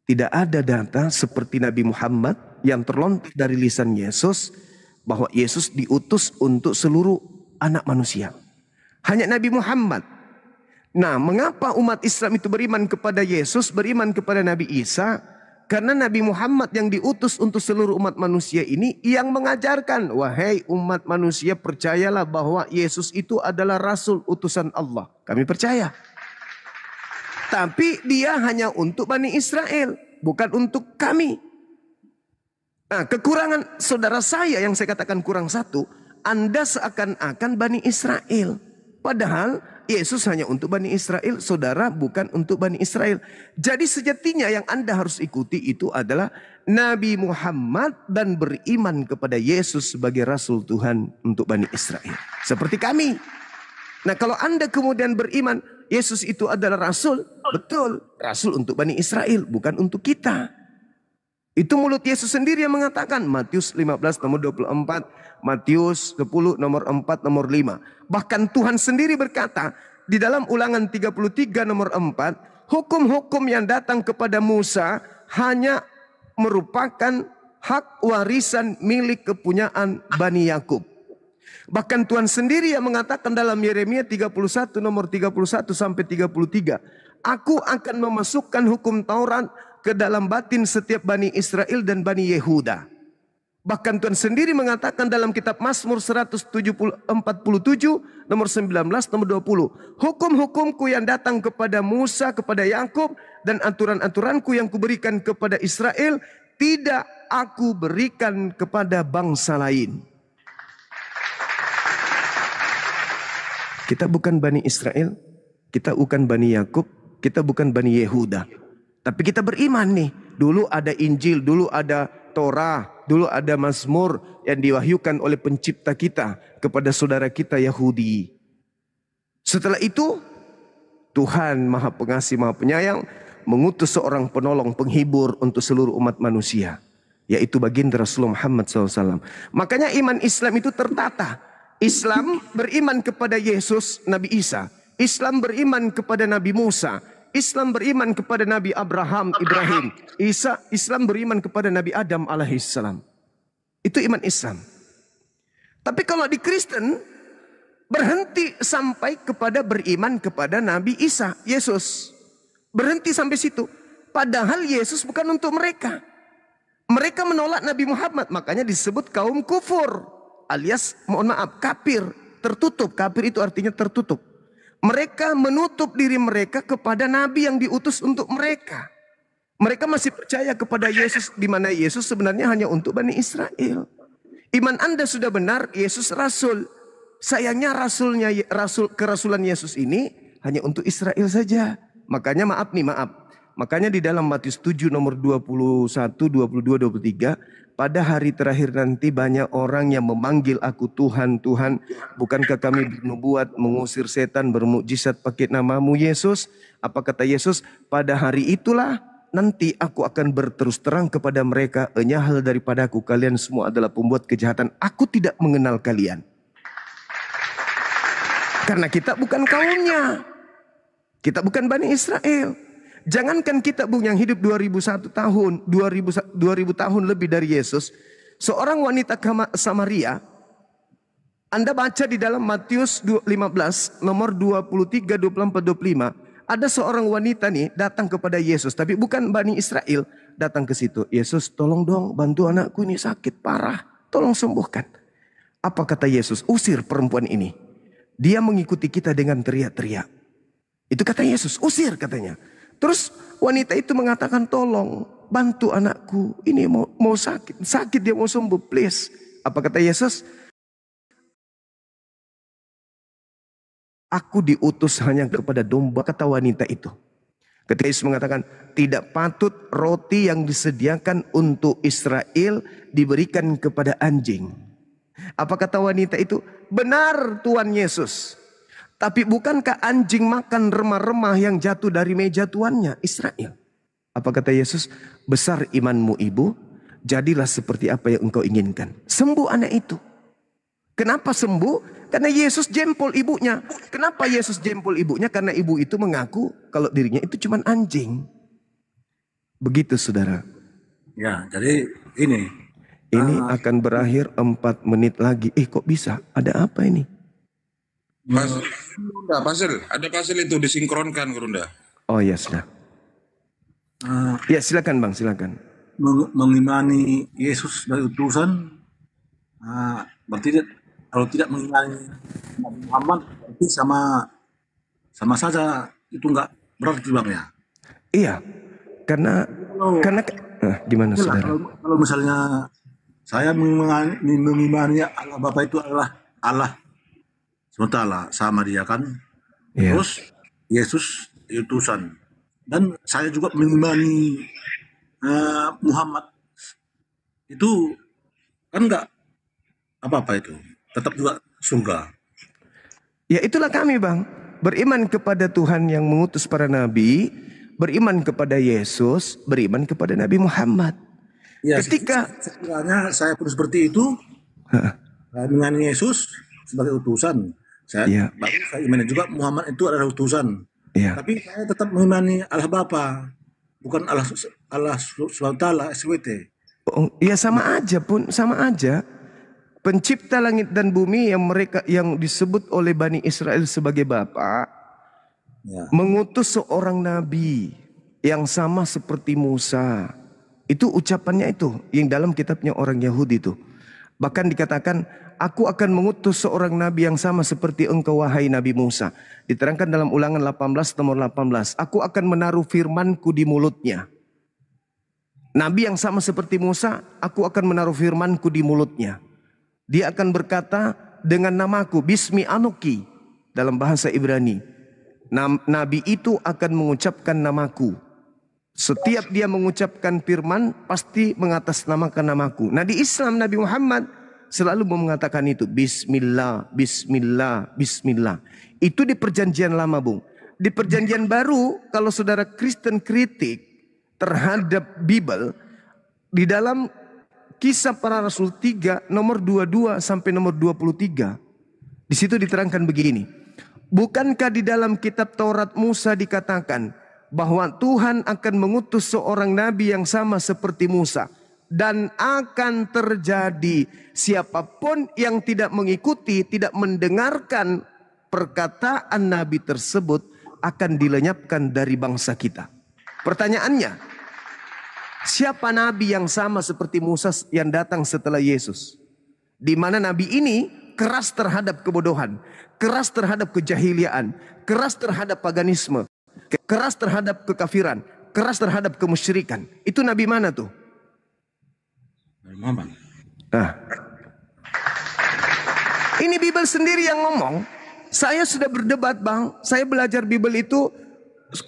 Tidak ada data seperti Nabi Muhammad yang terlontar dari lisan Yesus bahwa Yesus diutus untuk seluruh anak manusia. Hanya Nabi Muhammad. Nah, mengapa umat Islam itu beriman kepada Yesus, beriman kepada Nabi Isa? Karena Nabi Muhammad yang diutus untuk seluruh umat manusia ini yang mengajarkan, wahai umat manusia, percayalah bahwa Yesus itu adalah Rasul utusan Allah. Kami percaya. Tapi dia hanya untuk Bani Israel, bukan untuk kami. Nah, kekurangan saudara saya yang saya katakan kurang satu, Anda seakan-akan Bani Israel. Padahal Yesus hanya untuk Bani Israel, saudara bukan untuk Bani Israel. Jadi sejatinya yang Anda harus ikuti itu adalah Nabi Muhammad dan beriman kepada Yesus sebagai Rasul Tuhan untuk Bani Israel. Seperti kami. Nah, kalau Anda kemudian beriman Yesus itu adalah Rasul, betul. Rasul untuk Bani Israel, bukan untuk kita. Itu mulut Yesus sendiri yang mengatakan. Matius 15 nomor 24, Matius 10 nomor 4 nomor 5. Bahkan Tuhan sendiri berkata di dalam Ulangan 33 nomor 4, hukum-hukum yang datang kepada Musa hanya merupakan hak warisan milik kepunyaan Bani Yakub. Bahkan Tuhan sendiri yang mengatakan dalam Yeremia 31 nomor 31 sampai 33, aku akan memasukkan hukum Taurat ke dalam batin setiap Bani Israel dan Bani Yehuda. Bahkan Tuhan sendiri mengatakan dalam kitab Mazmur 147 nomor 19 nomor 20. Hukum-hukumku yang datang kepada Musa, kepada Yakub, dan aturan-aturanku yang kuberikan kepada Israel, tidak aku berikan kepada bangsa lain. Kita bukan Bani Israel, kita bukan Bani Yakub, kita bukan Bani Yehuda. Tapi kita beriman nih, dulu ada Injil, dulu ada Torah, dulu ada Mazmur yang diwahyukan oleh pencipta kita kepada saudara kita Yahudi. Setelah itu, Tuhan Maha Pengasih, Maha Penyayang mengutus seorang penolong, penghibur untuk seluruh umat manusia, yaitu baginda Rasulullah Muhammad SAW. Makanya iman Islam itu tertata. Islam beriman kepada Yesus, Nabi Isa. Islam beriman kepada Nabi Musa. Islam beriman kepada Nabi Abraham, Ibrahim. Islam beriman kepada Nabi Adam alaihissalam. Itu iman Islam. Tapi kalau di Kristen, berhenti sampai kepada beriman kepada Nabi Isa, Yesus. Berhenti sampai situ. Padahal Yesus bukan untuk mereka. Mereka menolak Nabi Muhammad, makanya disebut kaum kufur. Alias, mohon maaf, kafir, tertutup. Kafir itu artinya tertutup. Mereka menutup diri mereka kepada Nabi yang diutus untuk mereka. Mereka masih percaya kepada Yesus, di mana Yesus sebenarnya hanya untuk Bani Israel. Iman Anda sudah benar, Yesus Rasul. Sayangnya kerasulan Yesus ini hanya untuk Israel saja. Makanya maaf. Makanya di dalam Matius 7 nomor 21, 22, 23. Pada hari terakhir nanti banyak orang yang memanggil aku Tuhan, Tuhan. Bukankah kami bernubuat, mengusir setan, bermukjizat pakai namamu Yesus? Apa kata Yesus? Pada hari itulah nanti aku akan berterus terang kepada mereka. Enyahal daripadaku, kalian semua adalah pembuat kejahatan. Aku tidak mengenal kalian. Karena kita bukan kaumnya. Kita bukan Bani Israel. Jangankan kita yang hidup 2001 tahun, 2000 tahun lebih dari Yesus. Seorang wanita Samaria, Anda baca di dalam Matius 15 nomor 23, 24, 25. Ada seorang wanita nih datang kepada Yesus, tapi bukan Bani Israel, datang ke situ. Yesus, tolong dong bantu anakku ini sakit parah, tolong sembuhkan. Apa kata Yesus? Usir perempuan ini. Dia mengikuti kita dengan teriak-teriak. Itu kata Yesus, usir katanya. Terus wanita itu mengatakan, tolong bantu anakku, ini mau sakit dia mau sembuh, please. Apa kata Yesus? Aku diutus hanya kepada domba, kata wanita itu. Ketika Yesus mengatakan, tidak patut roti yang disediakan untuk Israel diberikan kepada anjing. Apa kata wanita itu? Benar Tuhan Yesus. Tapi bukankah anjing makan remah-remah yang jatuh dari meja tuannya, Israel? Apa kata Yesus? Besar imanmu ibu, jadilah seperti apa yang engkau inginkan. Sembuh anak itu. Kenapa sembuh? Karena Yesus jempol ibunya. Kenapa Yesus jempol ibunya? Karena ibu itu mengaku kalau dirinya itu cuman anjing. Begitu saudara. Ya, jadi ini. Ini akan berakhir 4 menit lagi. Kok bisa? Ada apa ini? Ada pasal itu disinkronkan, Gurunda. Oh ya sudah. Ya silakan Bang, silakan. Mengimani Yesus sebagai utusan, berarti kalau tidak mengimani Nabi Muhammad, berarti sama saja itu enggak berarti Bang ya. Iya, karena gimana saudara? Kalau misalnya saya mengimani Allah Bapa itu adalah Allah sementara sama dia kan. Iya. Terus Yesus utusan. Dan saya juga mengimani Muhammad itu kan enggak apa-apa itu. Tetap juga surga. Ya itulah kami Bang. Beriman kepada Tuhan yang mengutus para nabi. Beriman kepada Yesus. Beriman kepada Nabi Muhammad. Ya, Ketika sekiranya saya pun seperti itu. Dengan Yesus sebagai utusan. Saya imani juga Muhammad itu adalah utusan. Ya. Tapi saya tetap mengimani Allah Bapa, bukan Allah SWT, SWT. Oh, ya sama aja pun, sama aja. Pencipta langit dan bumi yang disebut oleh Bani Israel sebagai Bapa, mengutus seorang nabi yang sama seperti Musa. Itu ucapannya itu yang dalam kitabnya orang Yahudi itu. Bahkan dikatakan, aku akan mengutus seorang nabi yang sama seperti engkau wahai Nabi Musa. Diterangkan dalam Ulangan 18 nomor 18. Aku akan menaruh firmanku di mulutnya. Nabi yang sama seperti Musa, aku akan menaruh firmanku di mulutnya. Dia akan berkata dengan namaku, Bismi Anoki dalam bahasa Ibrani. Nabi itu akan mengucapkan namaku. Setiap dia mengucapkan firman, pasti mengatasnamakan namaku. Nah di Islam Nabi Muhammad selalu mengatakan itu. Bismillah, Bismillah, Bismillah. Itu di perjanjian lama Bung. Di perjanjian baru, kalau saudara Kristen kritik terhadap Bible, di dalam Kisah Para Rasul 3 nomor 22 sampai nomor 23. Di situ diterangkan begini. Bukankah di dalam kitab Taurat Musa dikatakan bahwa Tuhan akan mengutus seorang nabi yang sama seperti Musa, dan akan terjadi siapapun yang tidak mengikuti, tidak mendengarkan perkataan nabi tersebut akan dilenyapkan dari bangsa kita. Pertanyaannya, siapa nabi yang sama seperti Musa yang datang setelah Yesus? Di mana nabi ini keras terhadap kebodohan, keras terhadap kejahiliaan, keras terhadap paganisme, keras terhadap kekafiran, keras terhadap kemusyrikan. Itu nabi mana tuh? Nabi Muhammad. Nah, ini Bible sendiri yang ngomong. Saya sudah berdebat Bang. Saya belajar Bible itu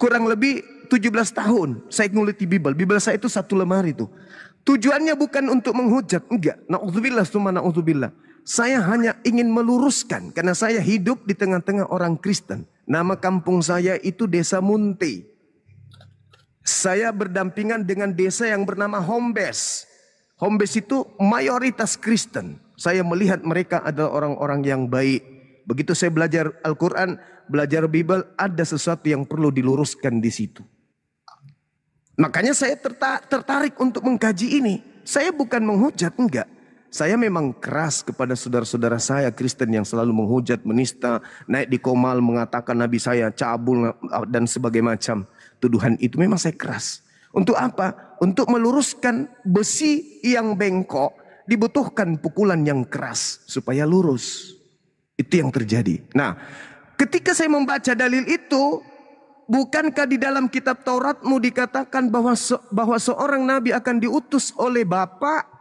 kurang lebih 17 tahun saya nguliti Bible. Bible saya itu satu lemari itu. Tujuannya bukan untuk menghujat, enggak. Na'udzubillah summa na'udzubillah. Saya hanya ingin meluruskan karena saya hidup di tengah-tengah orang Kristen. Nama kampung saya itu Desa Munti. Saya berdampingan dengan desa yang bernama Hombes. Hombes itu mayoritas Kristen. Saya melihat mereka adalah orang-orang yang baik. Begitu saya belajar Al-Quran, belajar Bible, ada sesuatu yang perlu diluruskan di situ. Makanya saya tertarik untuk mengkaji ini. Saya bukan menghujat, enggak. Saya memang keras kepada saudara-saudara saya Kristen yang selalu menghujat, menista, naik di komal, mengatakan nabi saya cabul dan sebagainya macam. Tuduhan itu memang saya keras. Untuk apa? Untuk meluruskan besi yang bengkok, dibutuhkan pukulan yang keras supaya lurus. Itu yang terjadi. Nah, ketika saya membaca dalil itu, bukankah di dalam kitab Tauratmu dikatakan bahwa seorang nabi akan diutus oleh Bapa?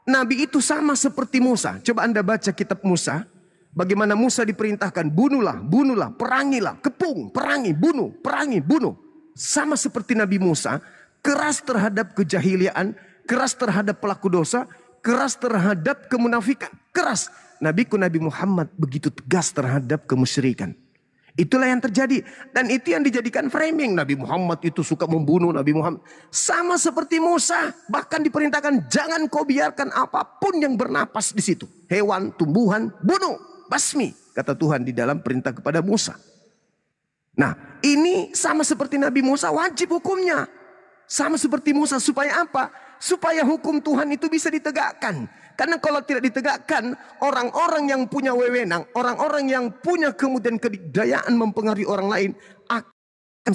Nabi itu sama seperti Musa. Coba Anda baca kitab Musa. Bagaimana Musa diperintahkan, bunuhlah, bunuhlah, perangilah, kepung, perangi, bunuh, perangi, bunuh. Sama seperti Nabi Musa, keras terhadap kejahiliaan, keras terhadap pelaku dosa, keras terhadap kemunafikan, keras. Nabi Muhammad begitu tegas terhadap kemusyrikan. Itulah yang terjadi. Dan itu yang dijadikan framing. Nabi Muhammad itu suka membunuh. Nabi Muhammad sama seperti Musa. Bahkan diperintahkan jangan kau biarkan apapun yang bernapas di situ. Hewan, tumbuhan, bunuh, basmi. Kata Tuhan di dalam perintah kepada Musa. Nah, ini sama seperti Nabi Musa, wajib hukumnya. Sama seperti Musa, supaya apa? Supaya hukum Tuhan itu bisa ditegakkan. Karena kalau tidak ditegakkan, orang-orang yang punya wewenang, orang-orang yang punya kemudian kedikdayaan mempengaruhi orang lain, akan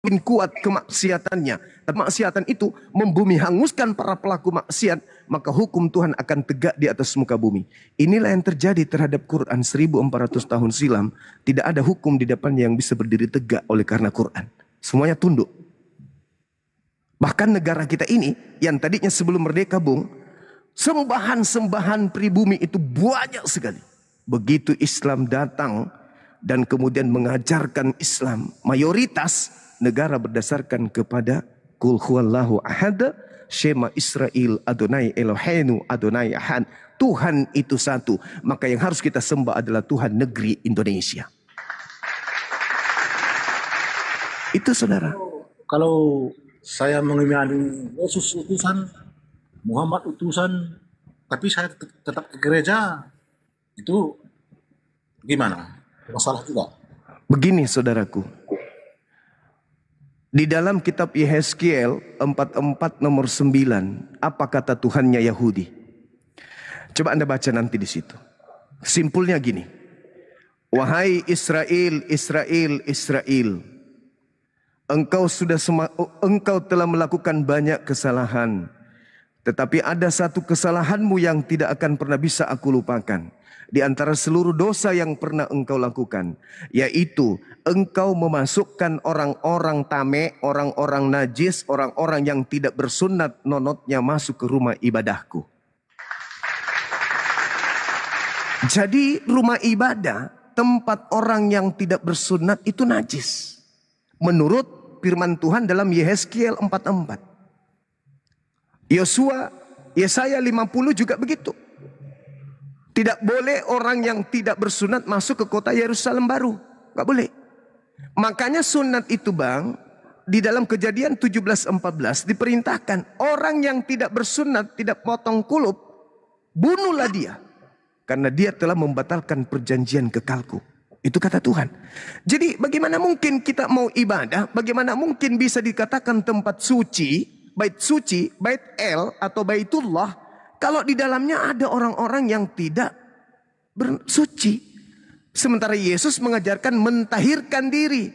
semakin kuat kemaksiatannya. Kemaksiatan itu membumi hanguskan para pelaku maksiat, maka hukum Tuhan akan tegak di atas muka bumi. Inilah yang terjadi terhadap Quran 1400 tahun silam. Tidak ada hukum di depannya yang bisa berdiri tegak oleh karena Quran. Semuanya tunduk. Bahkan negara kita ini yang tadinya sebelum merdeka, Bung, sembahan-sembahan pribumi itu banyak sekali. Begitu Islam datang dan kemudian mengajarkan Islam, mayoritas negara berdasarkan kepada Qul huwallahu ahad, Shema Israel, Adonai Eloheinu, Adonai Ahad. Tuhan itu satu. Maka yang harus kita sembah adalah Tuhan negeri Indonesia. Itu saudara. Kalau saya mengimani Yesus utusan, Muhammad utusan, tapi saya tetap ke gereja, itu gimana? Masalah juga. Begini saudaraku. Di dalam kitab Yehezkiel 44 nomor 9, apa kata Tuhannya Yahudi? Coba Anda baca nanti di situ. Simpulnya gini. Wahai Israel, Israel, Israel. Engkau telah melakukan banyak kesalahan. Tetapi ada satu kesalahanmu yang tidak akan pernah bisa aku lupakan. Di antara seluruh dosa yang pernah engkau lakukan. Yaitu engkau memasukkan orang-orang tame, orang-orang najis, orang-orang yang tidak bersunat nonotnya masuk ke rumah ibadahku. Jadi rumah ibadah, tempat orang yang tidak bersunat itu najis. Menurut firman Tuhan dalam Yehezkiel 44. Yesaya 50 juga begitu. Tidak boleh orang yang tidak bersunat masuk ke kota Yerusalem baru. Gak boleh. Makanya sunat itu Bang, di dalam Kejadian 17:14 diperintahkan. Orang yang tidak bersunat, tidak potong kulup, bunuhlah dia. Karena dia telah membatalkan perjanjian kekalku. Itu kata Tuhan. Jadi bagaimana mungkin kita mau ibadah, bagaimana mungkin bisa dikatakan tempat suci, bait El atau Baitullah, kalau di dalamnya ada orang-orang yang tidak bersuci. Sementara Yesus mengajarkan mentahirkan diri.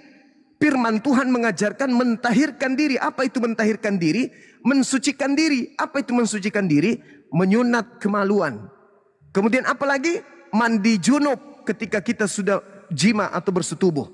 Firman Tuhan mengajarkan mentahirkan diri. Apa itu mentahirkan diri? Mensucikan diri. Apa itu mensucikan diri? Menyunat kemaluan. Kemudian apa lagi? Mandi junub ketika kita sudah jima atau bersetubuh.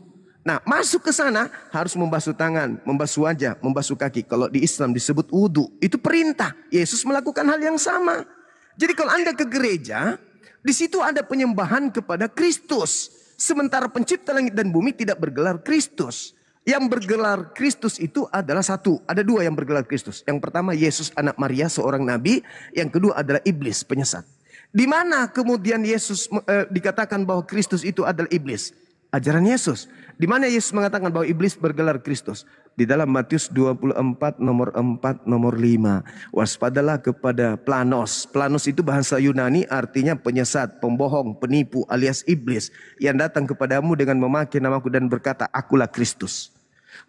Nah, masuk ke sana harus membasuh tangan, membasuh wajah, membasuh kaki. Kalau di Islam disebut wudhu. Itu perintah. Yesus melakukan hal yang sama. Jadi kalau Anda ke gereja, di situ ada penyembahan kepada Kristus. Sementara pencipta langit dan bumi tidak bergelar Kristus. Yang bergelar Kristus itu adalah satu. Ada dua yang bergelar Kristus. Yang pertama Yesus anak Maria seorang nabi. Yang kedua adalah iblis penyesat. Di mana kemudian Yesus dikatakan bahwa Kristus itu adalah iblis? Ajaran Yesus. Di mana Yesus mengatakan bahwa iblis bergelar Kristus? Di dalam Matius 24 nomor 4 nomor 5. Waspadalah kepada Planos. Planos itu bahasa Yunani artinya penyesat, pembohong, penipu alias iblis. Yang datang kepadamu dengan memakai namaku dan berkata, akulah Kristus.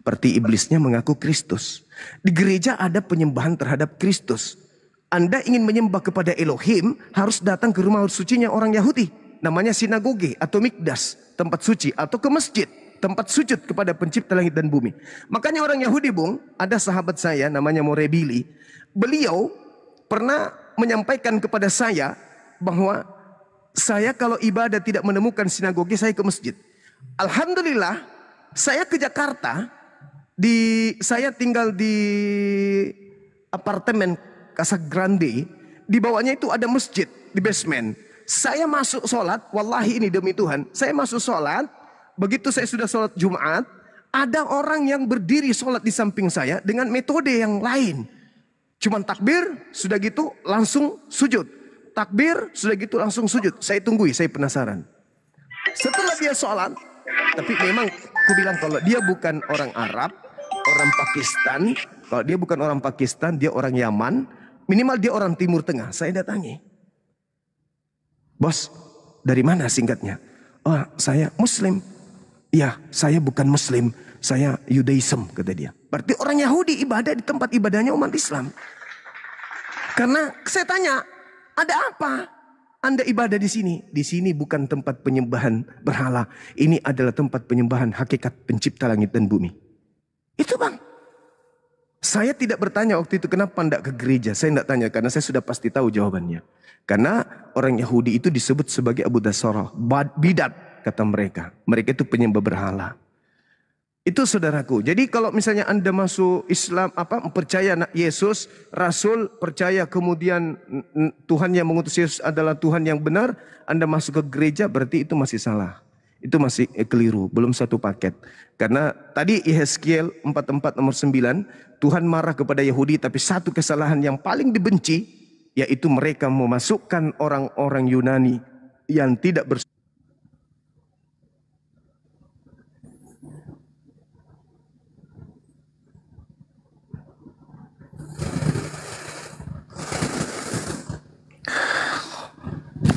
Berarti iblisnya mengaku Kristus. Di gereja ada penyembahan terhadap Kristus. Anda ingin menyembah kepada Elohim, harus datang ke rumah sucinya orang Yahudi. Namanya sinagoge atau mikdas, tempat suci. Atau ke masjid, tempat sujud kepada pencipta langit dan bumi. Makanya orang Yahudi, Bung, ada sahabat saya namanya Morebili. Beliau pernah menyampaikan kepada saya bahwa saya kalau ibadah tidak menemukan sinagoge, saya ke masjid. Alhamdulillah, saya ke Jakarta. Saya tinggal di apartemen Casa Grande, di bawahnya itu ada masjid di basement. Saya masuk sholat, wallahi ini demi Tuhan, saya masuk sholat, begitu saya sudah sholat Jumat, ada orang yang berdiri sholat di samping saya dengan metode yang lain. Cuman takbir, sudah gitu langsung sujud. Takbir, sudah gitu langsung sujud. Saya tunggui, saya penasaran. Setelah dia sholat, tapi memang aku bilang kalau dia bukan orang Arab, orang Pakistan, kalau dia bukan orang Pakistan, dia orang Yaman, minimal dia orang Timur Tengah. Saya datangi. Bos, dari mana singkatnya? Oh, saya Muslim. Ya, saya bukan Muslim, saya Yudaism, kata dia. Berarti orang Yahudi ibadah di tempat ibadahnya umat Islam. Karena saya tanya, ada apa? Anda ibadah di sini. Di sini bukan tempat penyembahan berhala. Ini adalah tempat penyembahan hakikat pencipta langit dan bumi. Itu bang. Saya tidak bertanya waktu itu kenapa anda ke gereja. Saya tidak tanya karena saya sudah pasti tahu jawabannya. Karena orang Yahudi itu disebut sebagai Abu Dasarah. Bidat kata mereka. Mereka itu penyembah berhala. Itu saudaraku. Jadi kalau misalnya anda masuk Islam, percaya Yesus, Rasul, percaya kemudian Tuhan yang mengutus Yesus adalah Tuhan yang benar, anda masuk ke gereja berarti itu masih salah. Itu masih keliru, belum satu paket. Karena tadi Yehezkiel 44 nomor 9, Tuhan marah kepada Yahudi tapi satu kesalahan yang paling dibenci, yaitu mereka memasukkan orang-orang Yunani yang tidak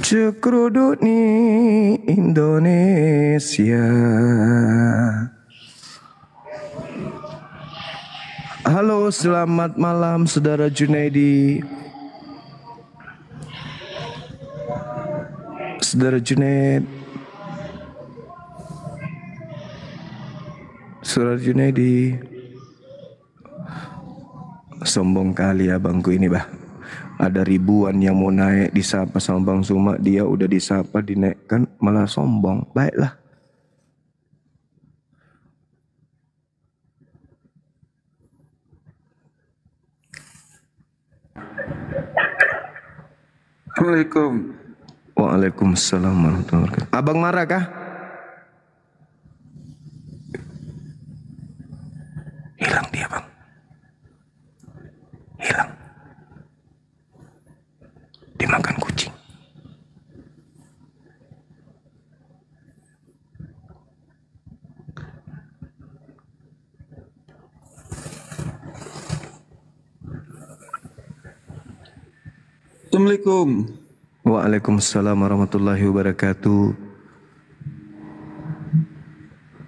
Cekruduk ni Indonesia. Halo, selamat malam saudara Junaidi. Saudara Junaid. Saudara Junaidi. Sombong kali abangku ini bah. Ada ribuan yang mau naik disapa sama Bang Suma, dia udah disapa dinaikkan malah sombong. Baiklah. Assalamualaikum. Waalaikumsalam warahmatullahi wabarakatuh. Abang marah kah? Hilang dia bang. Hilang. Dimakan kucing. Assalamualaikum. Waalaikumsalam warahmatullahi wabarakatuh.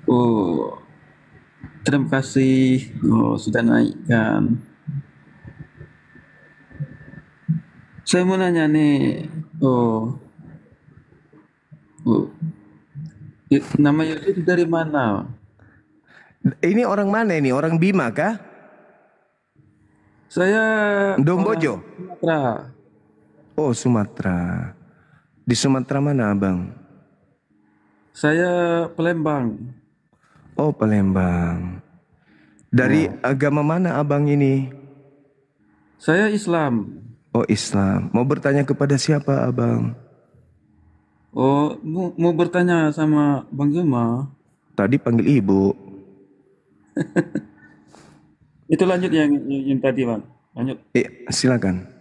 Oh, terima kasih. Sudah naikkan. Saya mau nanya nih. Nama Yesus dari mana? Ini orang mana ini? Orang Bima kah? Saya Dombojo. Sumatera. Oh, Sumatera. Di Sumatera mana, abang? Saya Palembang. Oh, Palembang. Dari agama mana abang ini? Saya Islam. Oh, Islam. Mau bertanya kepada siapa, abang? Oh, mau bertanya sama Bang Zuma. Tadi panggil ibu. Itu lanjut yang tadi, Bang. Lanjut. Silakan.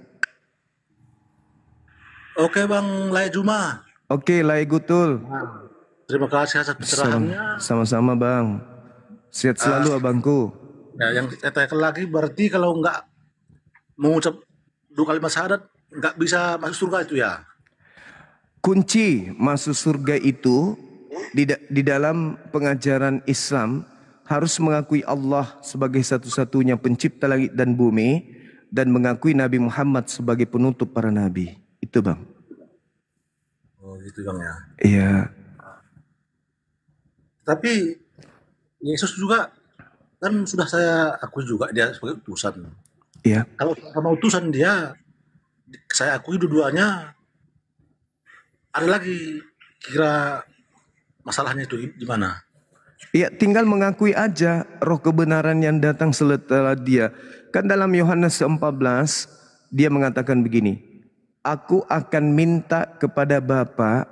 Oke Bang Lai Juma. Oke, Lai Gutul. Terima kasih atas pencerahannya. Sama-sama, bang. Sehat selalu, abangku. Ya, yang saya tanyakan lagi berarti kalau nggak mengucap 2 kalimat syahadat nggak bisa masuk surga itu ya? Kunci masuk surga itu di dalam pengajaran Islam harus mengakui Allah sebagai satu-satunya pencipta langit dan bumi dan mengakui Nabi Muhammad sebagai penutup para nabi. Itu bang. Oh gitu Bang ya. Iya. Tapi Yesus juga kan sudah saya akui juga dia sebagai utusan. Iya. Kalau sama utusan dia, saya akui dua-duanya. Ada lagi kira masalahnya itu gimana? Iya, tinggal mengakui aja roh kebenaran yang datang setelah dia. Kan dalam Yohanes 14 dia mengatakan begini, aku akan minta kepada Bapa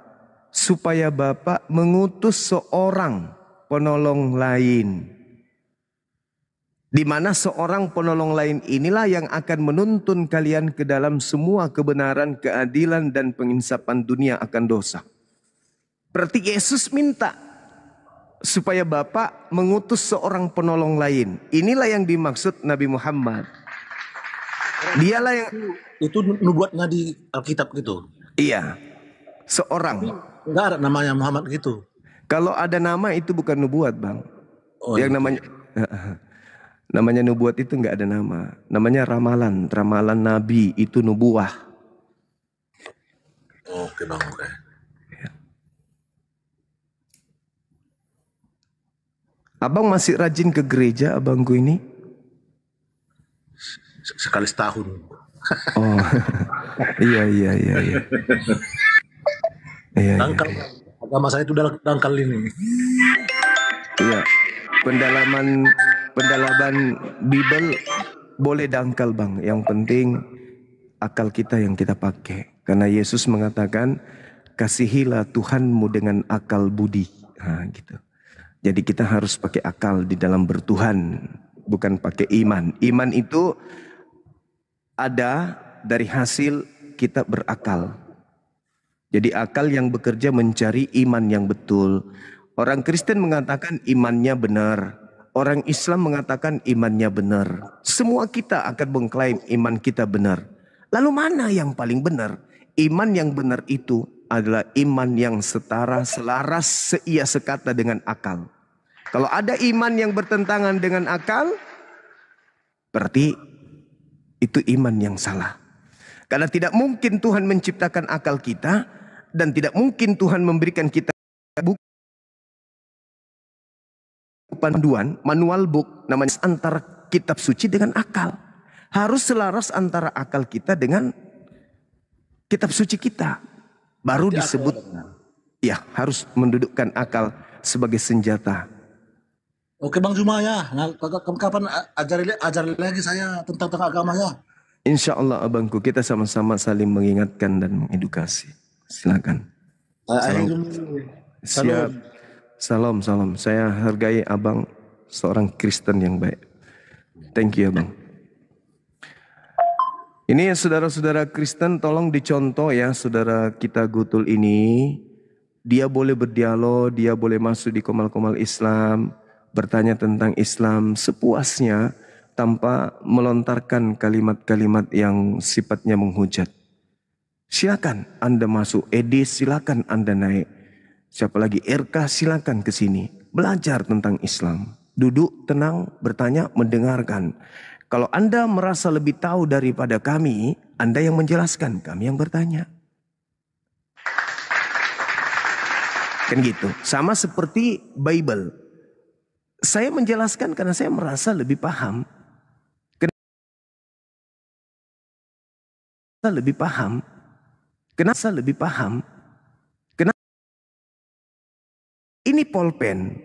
supaya Bapa mengutus seorang penolong lain. Di mana seorang penolong lain inilah yang akan menuntun kalian ke dalam semua kebenaran, keadilan dan penginsapan dunia akan dosa. Berarti Yesus minta supaya Bapa mengutus seorang penolong lain. Inilah yang dimaksud Nabi Muhammad. Dialah yang Itu nubuatnya di Alkitab gitu. iya, seorang. Enggak ada namanya Muhammad gitu. Kalau ada nama itu bukan nubuat, Bang. Oh, Yang gitu. namanya nubuat itu nggak ada nama. Namanya ramalan. Ramalan Nabi itu nubuah. Oke Bang, oke. Abang masih rajin ke gereja, abangku ini? Sekali setahun. Oh, iya. Iya. Dangkal. Agama saya itu dangkal ini. Iya. Pendalaman Bible boleh dangkal, Bang. Yang penting akal kita yang kita pakai. Karena Yesus mengatakan, kasihilah Tuhanmu dengan akal budi. Nah, gitu. Jadi kita harus pakai akal di dalam bertuhan, bukan pakai iman. Iman itu ada dari hasil kita berakal. Jadi akal yang bekerja mencari iman yang betul. Orang Kristen mengatakan imannya benar. Orang Islam mengatakan imannya benar. Semua kita akan mengklaim iman kita benar. Lalu mana yang paling benar? Iman yang benar itu adalah iman yang setara, selaras, seia sekata dengan akal. Kalau ada iman yang bertentangan dengan akal, berarti itu iman yang salah. Karena tidak mungkin Tuhan menciptakan akal kita, dan tidak mungkin Tuhan memberikan kita buku panduan, manual book, namanya antara kitab suci dengan akal. Harus selaras antara akal kita dengan kitab suci kita. Baru disebut, ya harus mendudukkan akal sebagai senjata. Oke Bang Zuma ya. Nah, kapan ajari lagi saya tentang agama ya. Insya Allah abangku, kita sama-sama saling mengingatkan dan mengedukasi. Silakan. Siap. Salam. Saya hargai abang seorang Kristen yang baik. Thank you abang. Ini saudara-saudara Kristen tolong dicontoh ya saudara kita Gutul ini. Dia boleh berdialog, dia boleh masuk di komal-komal Islam, bertanya tentang Islam sepuasnya tanpa melontarkan kalimat-kalimat yang sifatnya menghujat. Silakan Anda masuk, Edis silakan Anda naik. Siapa lagi RK silakan ke sini. Belajar tentang Islam. Duduk tenang, bertanya, mendengarkan. Kalau Anda merasa lebih tahu daripada kami, Anda yang menjelaskan, kami yang bertanya. Kan gitu. Sama seperti Bible. Saya menjelaskan karena saya merasa lebih paham. Kenapa lebih paham? Kenapa lebih paham? Kenapa? Ini pulpen.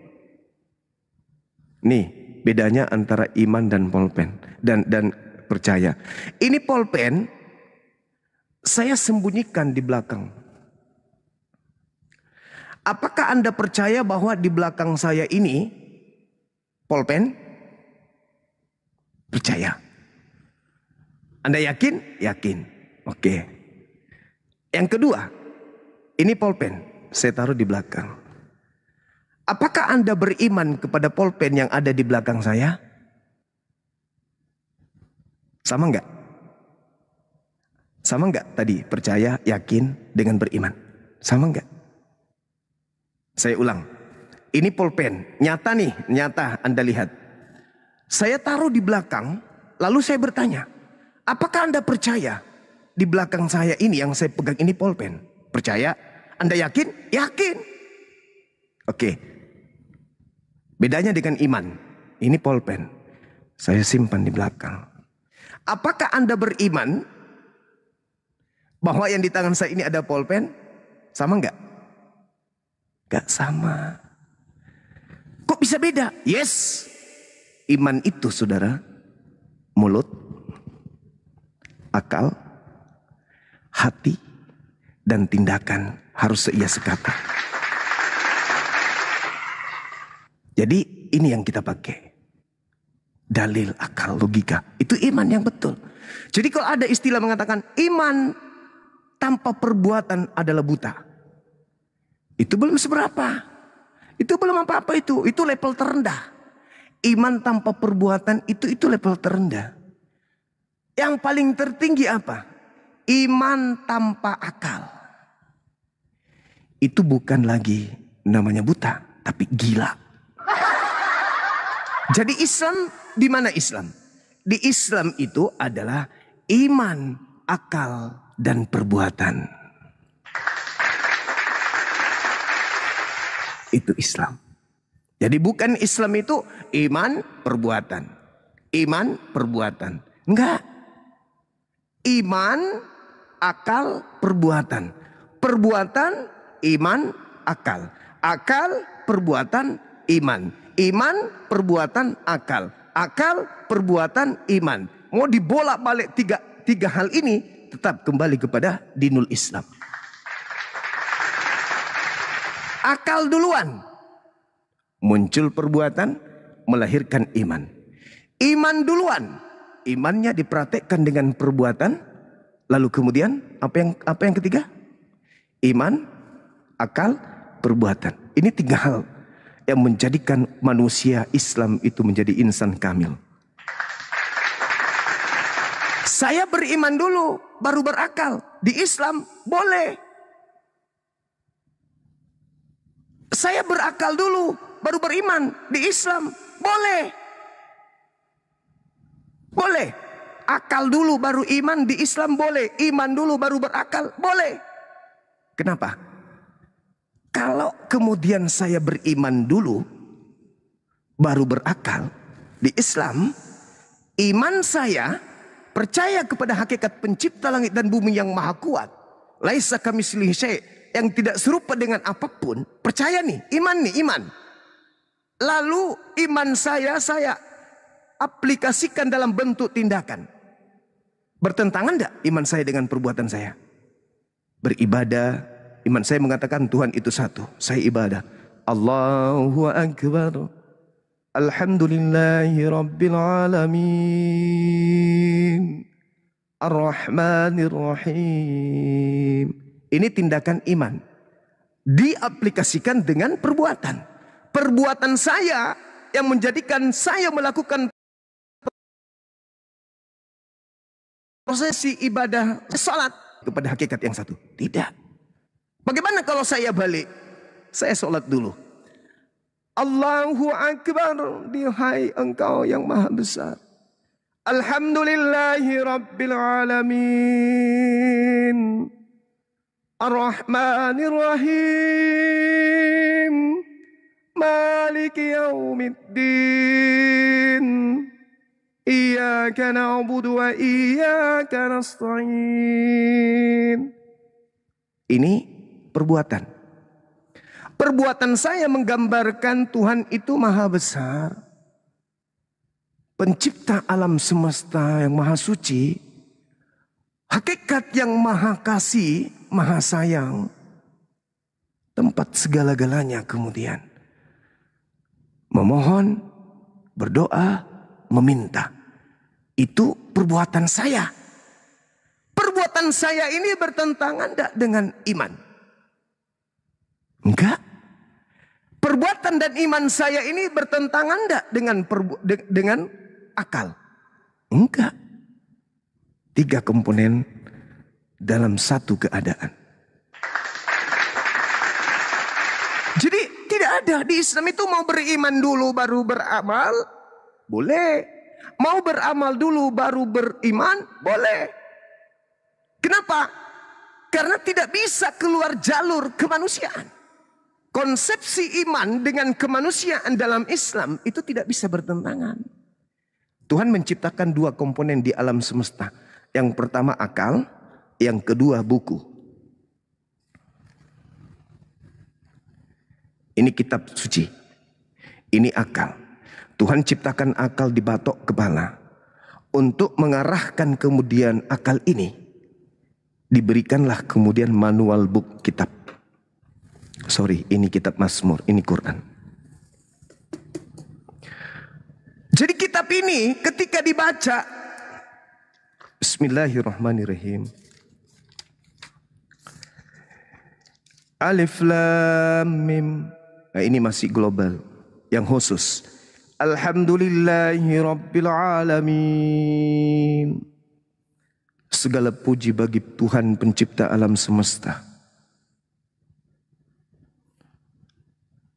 Nih, bedanya antara iman dan pulpen dan percaya. Ini pulpen saya sembunyikan di belakang. Apakah Anda percaya bahwa di belakang saya ini pulpen? Percaya. Anda yakin? Yakin. Oke. Yang kedua, ini pulpen, saya taruh di belakang. Apakah Anda beriman kepada pulpen yang ada di belakang saya? Sama enggak? Sama enggak tadi percaya, yakin dengan beriman? Sama enggak? Saya ulang. Ini pulpen, nyata nih, nyata Anda lihat. Saya taruh di belakang, lalu saya bertanya, apakah Anda percaya di belakang saya ini yang saya pegang ini pulpen? Percaya? Anda yakin? Yakin. Oke. Bedanya dengan iman. Ini pulpen. Saya simpan di belakang. Apakah Anda beriman bahwa yang di tangan saya ini ada pulpen? Sama enggak? Enggak sama. Kok bisa beda? Yes. Iman itu saudara, mulut, akal, hati, dan tindakan harus seia sekata. Jadi ini yang kita pakai. Dalil, akal, logika. Itu iman yang betul. Jadi kalau ada istilah mengatakan iman tanpa perbuatan adalah buta. Itu belum seberapa. Itu belum apa-apa itu. Itu level terendah. Iman tanpa perbuatan itu level terendah. Yang paling tertinggi apa? Iman tanpa akal. Itu bukan lagi namanya buta, tapi gila. Jadi Islam, di mana Islam? Di Islam itu adalah iman, akal, dan perbuatan. Itu Islam. Jadi bukan Islam itu iman, perbuatan. Iman, perbuatan. Enggak. Iman, akal, perbuatan. Perbuatan, iman, akal. Akal, perbuatan, iman. Iman, perbuatan, akal. Akal, perbuatan, iman. Mau dibolak-balik tiga hal ini, tetap kembali kepada dinul Islam. Akal duluan. Muncul perbuatan, melahirkan iman. Iman duluan. Imannya dipraktekkan dengan perbuatan. Lalu kemudian apa yang ketiga? Iman, akal, perbuatan. Ini 3 hal yang menjadikan manusia Islam itu menjadi insan kamil. Saya beriman dulu, baru berakal. Di Islam boleh. Saya berakal dulu, baru beriman. Di Islam boleh. Boleh. Akal dulu baru iman, di Islam boleh. Iman dulu baru berakal, boleh. Kenapa? Kalau kemudian saya beriman dulu, baru berakal, di Islam, iman saya percaya kepada hakikat pencipta langit dan bumi yang maha kuat. Laisa kamitslihi syai', yang tidak serupa dengan apapun. Percaya nih, iman. Lalu iman saya aplikasikan dalam bentuk tindakan. Bertentangan enggak iman saya dengan perbuatan saya? Beribadah, iman saya mengatakan Tuhan itu satu. Saya ibadah. Allahu Akbar. Alhamdulillahi Rabbil Alamin. Ar-Rahmanir Rahim. Ini tindakan iman. Diaplikasikan dengan perbuatan. Perbuatan saya yang menjadikan saya melakukan prosesi ibadah salat kepada hakikat yang satu. Tidak. Bagaimana kalau saya balik? Saya salat dulu. Allahu Akbar, dihai engkau yang maha besar. Alhamdulillahi Rabbil Alamin. Ar-Rahmanir Rahim. Maliki Yaumiddin. Iyyaka na'budu wa iyyaka nasta'in. Ini perbuatan. Perbuatan saya menggambarkan Tuhan itu maha besar. Pencipta alam semesta yang maha suci. Hakikat yang maha kasih, maha sayang. Tempat segala-galanya kemudian. Memohon, berdoa, meminta. Itu perbuatan saya. Perbuatan saya ini bertentangan enggak dengan iman? Enggak. Perbuatan dan iman saya ini bertentangan enggak dengan akal? Enggak. 3 komponen dalam satu keadaan. Jadi tidak ada di Islam itu mau beriman dulu baru beramal. Boleh. Mau beramal dulu baru beriman? Boleh. Kenapa? Karena tidak bisa keluar jalur kemanusiaan. Konsepsi iman dengan kemanusiaan dalam Islam itu tidak bisa bertentangan. Tuhan menciptakan 2 komponen di alam semesta. Yang pertama akal, yang kedua buku. Ini kitab suci. Ini akal. Tuhan ciptakan akal di batok kepala. Untuk mengarahkan kemudian akal ini, diberikanlah kemudian manual book kitab. Sorry, ini kitab Mazmur, ini Quran. Jadi kitab ini ketika dibaca, Bismillahirrahmanirrahim. Alif Lam Mim. Nah, ini masih global. Yang khusus. Alhamdulillahi Rabbil Alamin. Segala puji bagi Tuhan pencipta alam semesta.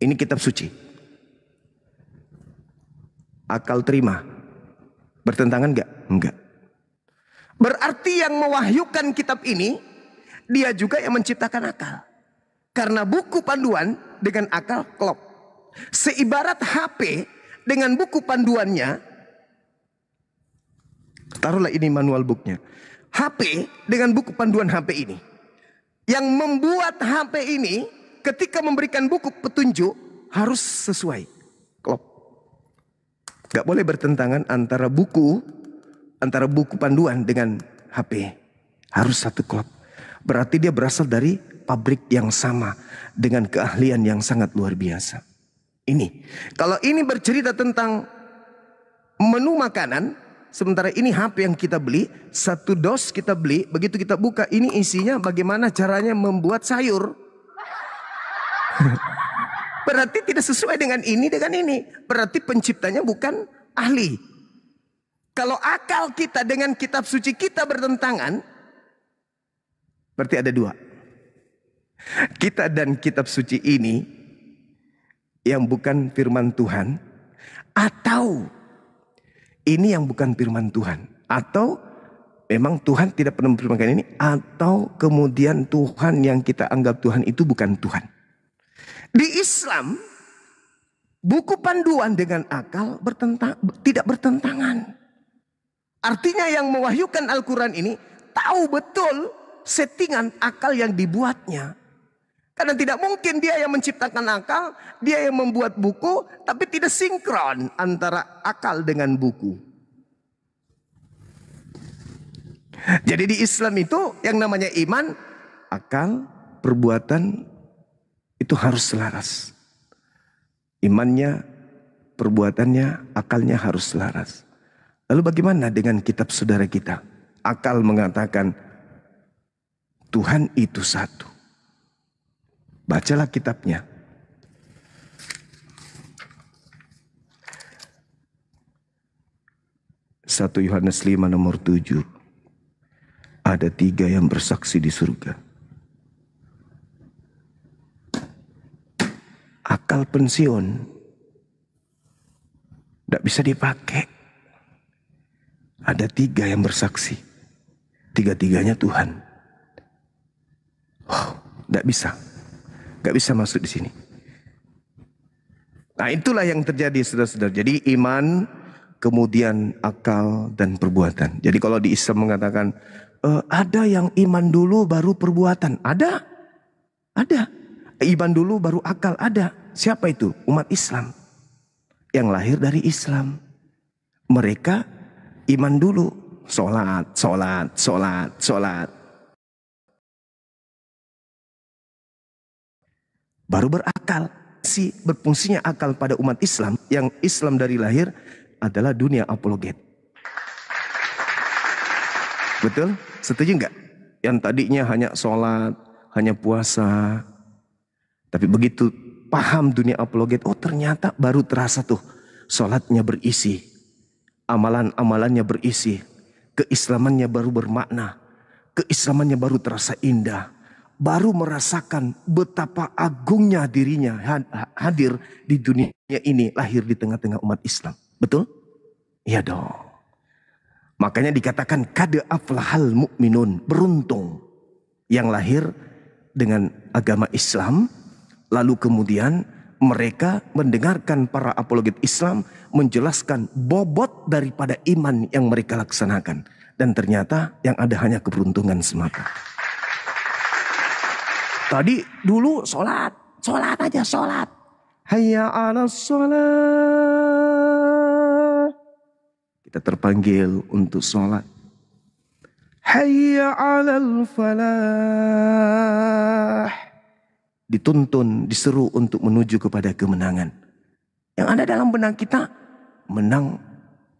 Ini kitab suci. Akal terima. Bertentangan enggak? Enggak. Berarti yang mewahyukan kitab ini, dia juga yang menciptakan akal. Karena buku panduan dengan akal klop. Seibarat HP dengan buku panduannya, taruhlah ini manual booknya. HP dengan buku panduan HP ini. Yang membuat HP ini ketika memberikan buku petunjuk harus sesuai. Klop. Gak boleh bertentangan antara buku panduan dengan HP. Harus satu klop. Berarti dia berasal dari pabrik yang sama dengan keahlian yang sangat luar biasa. Ini. Kalau ini bercerita tentang menu makanan, sementara ini HP yang kita beli, satu dos kita beli, begitu kita buka, ini isinya bagaimana caranya membuat sayur. Berarti tidak sesuai dengan ini. Berarti penciptanya bukan ahli. Kalau akal kita dengan kitab suci kita bertentangan, berarti ada dua. Kita dan kitab suci ini yang bukan firman Tuhan, atau ini yang bukan firman Tuhan, atau memang Tuhan tidak pernah memfirmankan ini, atau kemudian Tuhan yang kita anggap Tuhan itu bukan Tuhan. Di Islam, buku panduan dengan akal tidak bertentangan. Artinya yang mewahyukan Al-Quran ini tahu betul settingan akal yang dibuatnya. Karena tidak mungkin dia yang menciptakan akal, dia yang membuat buku, tapi tidak sinkron antara akal dengan buku. Jadi di Islam itu yang namanya iman, akal, perbuatan itu harus selaras. Imannya, perbuatannya, akalnya harus selaras. Lalu bagaimana dengan kitab saudara kita? Akal mengatakan Tuhan itu satu. Bacalah kitabnya. Satu Yohanes 5 nomor 7. Ada 3 yang bersaksi di surga. Akal pensiun tidak bisa dipakai. Ada 3 yang bersaksi. 3-3-nya Tuhan. Oh, tidak bisa. Gak bisa masuk di sini. Nah, itulah yang terjadi, saudara-saudara. Jadi iman, kemudian akal dan perbuatan. Jadi kalau di Islam mengatakan ada yang iman dulu baru perbuatan. Ada. Iman dulu baru akal. Ada. Siapa itu? Umat Islam yang lahir dari Islam. Mereka iman dulu, sholat. Baru berakal. Si berfungsinya akal pada umat Islam, yang Islam dari lahir adalah dunia apologet. Betul? Setuju nggak? Yang tadinya hanya sholat, hanya puasa. Tapi begitu paham dunia apologet, oh ternyata baru terasa tuh. Sholatnya berisi. Amalan-amalannya berisi. Keislamannya baru bermakna. Keislamannya baru terasa indah. Baru merasakan betapa agungnya dirinya hadir di dunia ini. Lahir di tengah-tengah umat Islam. Betul? Iya dong. Makanya dikatakan kad aflahal mu'minun. Beruntung. Yang lahir dengan agama Islam. Lalu kemudian mereka mendengarkan para apologet Islam menjelaskan bobot daripada iman yang mereka laksanakan. Dan ternyata yang ada hanya keberuntungan semata. Tadi dulu sholat aja sholat. Hayya 'alas sholat. Kita terpanggil untuk sholat. Hayya 'alal falah. Dituntun, diseru untuk menuju kepada kemenangan. Yang ada dalam benak kita, menang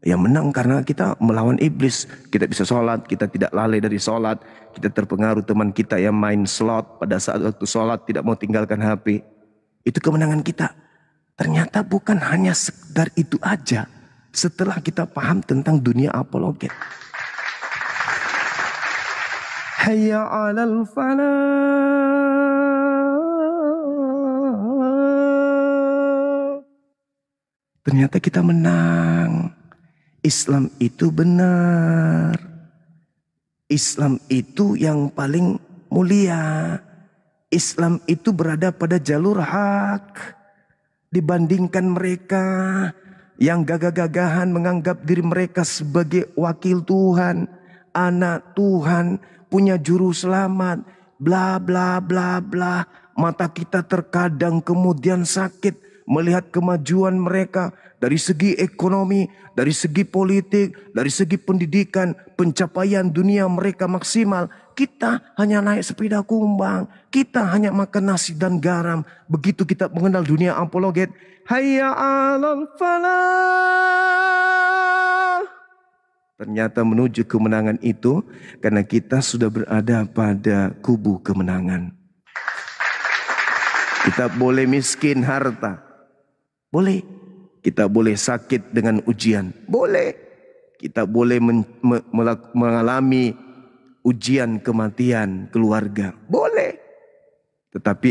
Yang menang karena kita melawan iblis. Kita bisa sholat, kita tidak lalai dari sholat. Kita terpengaruh teman kita yang main slot pada saat waktu sholat tidak mau tinggalkan HP. Itu kemenangan kita. Ternyata bukan hanya sekedar itu aja. Setelah kita paham tentang dunia apologet. Hayya 'alal falah. Ternyata kita menang. Islam itu benar. Islam itu yang paling mulia. Islam itu berada pada jalur hak. Dibandingkan mereka yang gagah-gagahan menganggap diri mereka sebagai wakil Tuhan, anak Tuhan, punya juru selamat, bla bla bla bla. Mata kita terkadang kemudian sakit melihat kemajuan mereka dari segi ekonomi, dari segi politik, dari segi pendidikan, pencapaian dunia mereka maksimal. Kita hanya naik sepeda kumbang, kita hanya makan nasi dan garam. Begitu kita mengenal dunia apologet, hayya 'alal falah. Ternyata menuju kemenangan itu karena kita sudah berada pada kubu kemenangan. Kita boleh miskin harta, boleh. Kita boleh sakit dengan ujian, boleh. Kita boleh mengalami ujian kematian keluarga, boleh. Tetapi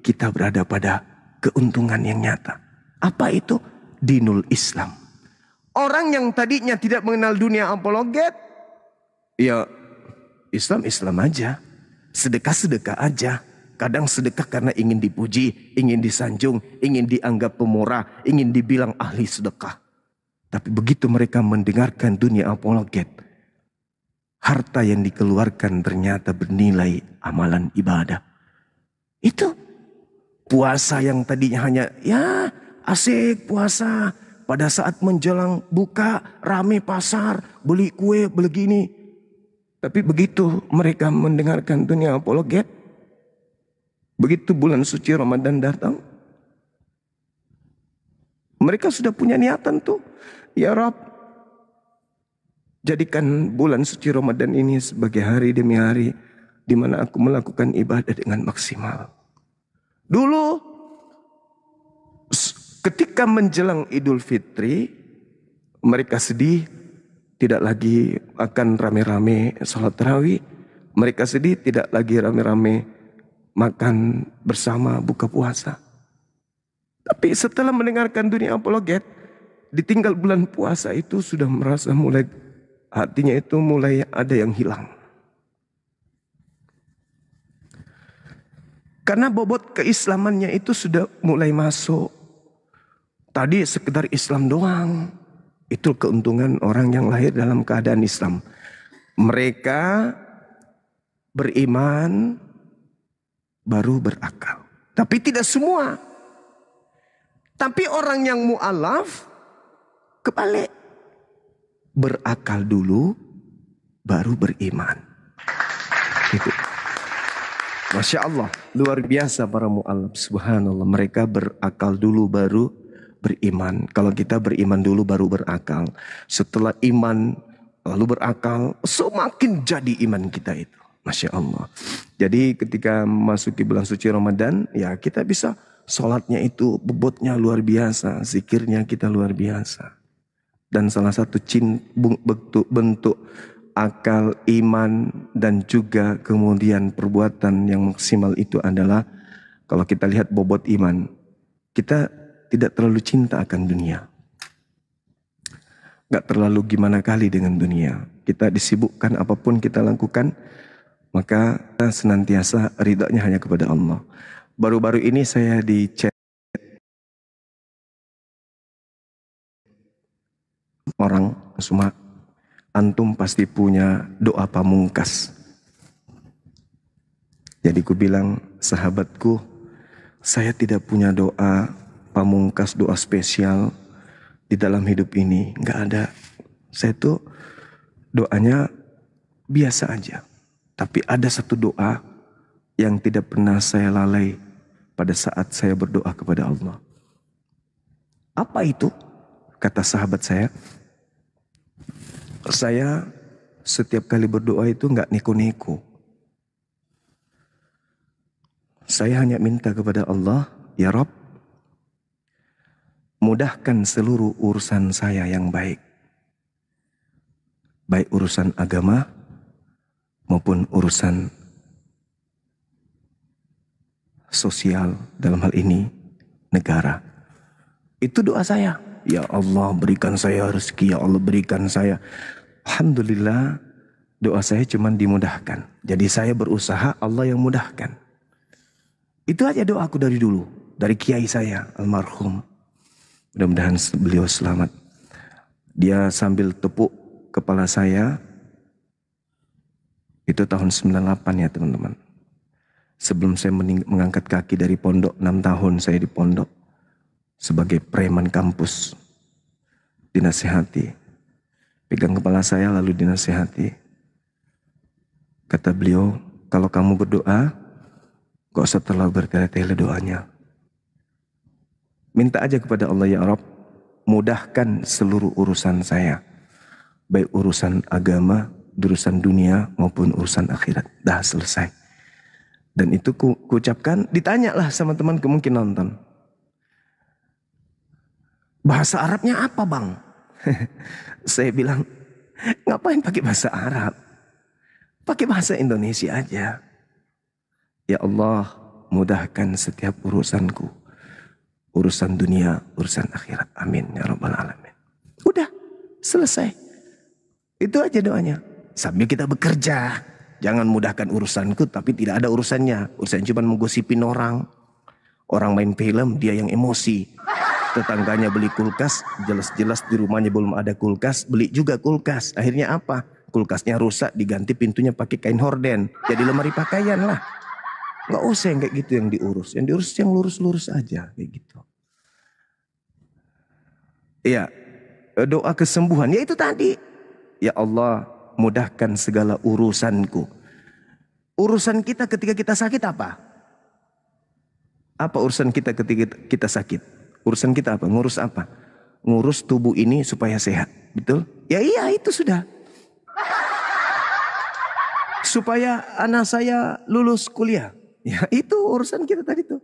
kita berada pada keuntungan yang nyata. Apa itu? Dinul Islam. Orang yang tadinya tidak mengenal dunia apologet, ya Islam aja, sedekah aja. Kadang sedekah karena ingin dipuji, ingin disanjung, ingin dianggap pemurah, ingin dibilang ahli sedekah. Tapi begitu mereka mendengarkan dunia apologet, harta yang dikeluarkan ternyata bernilai amalan ibadah. Itu puasa yang tadinya hanya ya asik puasa. Pada saat menjelang buka rame pasar, beli kue, beli gini. Tapi begitu mereka mendengarkan dunia apologet, begitu bulan suci Ramadan datang, mereka sudah punya niatan tuh. Ya Rabb, jadikan bulan suci Ramadan ini sebagai hari demi hari di mana aku melakukan ibadah dengan maksimal. Dulu ketika menjelang Idul Fitri, mereka sedih, tidak lagi akan rame-rame salat tarawih. Mereka sedih, tidak lagi rame-rame makan bersama buka puasa. Tapi setelah mendengarkan dunia apologet, ditinggal bulan puasa itu sudah merasa mulai, hatinya itu mulai ada yang hilang. Karena bobot keislamannya itu sudah mulai masuk. Tadi sekedar Islam doang. Itu keuntungan orang yang lahir dalam keadaan Islam. Mereka beriman baru berakal. Tapi tidak semua. Tapi orang yang mu'alaf kebalik. Berakal dulu baru beriman. Itu. Masya Allah. Luar biasa para mu'alaf. Subhanallah. Mereka berakal dulu baru beriman. Kalau kita beriman dulu baru berakal. Setelah iman lalu berakal. Semakin jadi iman kita itu. Masya Allah. Jadi ketika memasuki bulan suci Ramadan, ya kita bisa sholatnya itu bobotnya luar biasa, zikirnya kita luar biasa. Dan salah satu bentuk akal, iman, dan juga kemudian perbuatan yang maksimal itu adalah kalau kita lihat bobot iman, kita tidak terlalu cinta akan dunia. Gak terlalu gimana kali dengan dunia. Kita disibukkan apapun kita lakukan, maka senantiasa ridhonya hanya kepada Allah. Baru-baru ini saya di chat orang semua, antum pasti punya doa pamungkas. Jadi ku bilang, sahabatku, saya tidak punya doa pamungkas, doa spesial di dalam hidup ini. Nggak ada. Saya tuh doanya biasa aja. Tapi ada satu doa yang tidak pernah saya lalai pada saat saya berdoa kepada Allah. Apa itu? Kata sahabat saya, Saya setiap kali berdoa itu nggak neko-neko. Saya hanya minta kepada Allah, ya Rabb, mudahkan seluruh urusan saya yang baik. Baik urusan agama maupun urusan sosial, dalam hal ini negara. Itu doa saya. Ya Allah berikan saya rezeki, ya Allah berikan saya. Alhamdulillah doa saya cuma dimudahkan. Jadi saya berusaha, Allah yang mudahkan. Itu aja doaku dari dulu. Dari kiai saya almarhum. Mudah-mudahan beliau selamat. Dia sambil tepuk kepala saya. Itu tahun 98 ya teman-teman. Sebelum saya mengangkat kaki dari pondok, 6 tahun saya di pondok. Sebagai preman kampus. Dinasihati. Pegang kepala saya lalu dinasihati. Kata beliau, kalau kamu berdoa, gak usah terlalu bertele-tele doanya. Minta aja kepada Allah, ya Rabb, mudahkan seluruh urusan saya. Baik urusan agama, urusan dunia maupun urusan akhirat. Dah selesai. Dan itu ku ucapkan, ditanyalah sama teman mungkin nonton. Bahasa Arabnya apa bang? Saya bilang, ngapain pakai bahasa Arab? Pakai bahasa Indonesia aja. Ya Allah, mudahkan setiap urusanku. Urusan dunia, urusan akhirat. Amin ya rabbal alamin. Udah, selesai. Itu aja doanya. Sambil kita bekerja. Jangan mudahkan urusanku tapi tidak ada urusannya. Urusan cuma menggosipin orang. Orang main film, dia yang emosi. Tetangganya beli kulkas, jelas-jelas di rumahnya belum ada kulkas, beli juga kulkas. Akhirnya apa? Kulkasnya rusak, diganti pintunya pakai kain horden. Jadi lemari pakaian lah. Nggak usah yang kayak gitu yang diurus. Yang diurus yang lurus-lurus aja kayak gitu. Iya, doa kesembuhan. Ya itu tadi. Ya Allah, mudahkan segala urusanku. Urusan kita ketika kita sakit apa? Apa urusan kita ketika kita sakit? Urusan kita apa? Ngurus apa? Ngurus tubuh ini supaya sehat. Betul? Ya iya itu sudah. Supaya anak saya lulus kuliah. Ya itu urusan kita tadi tuh.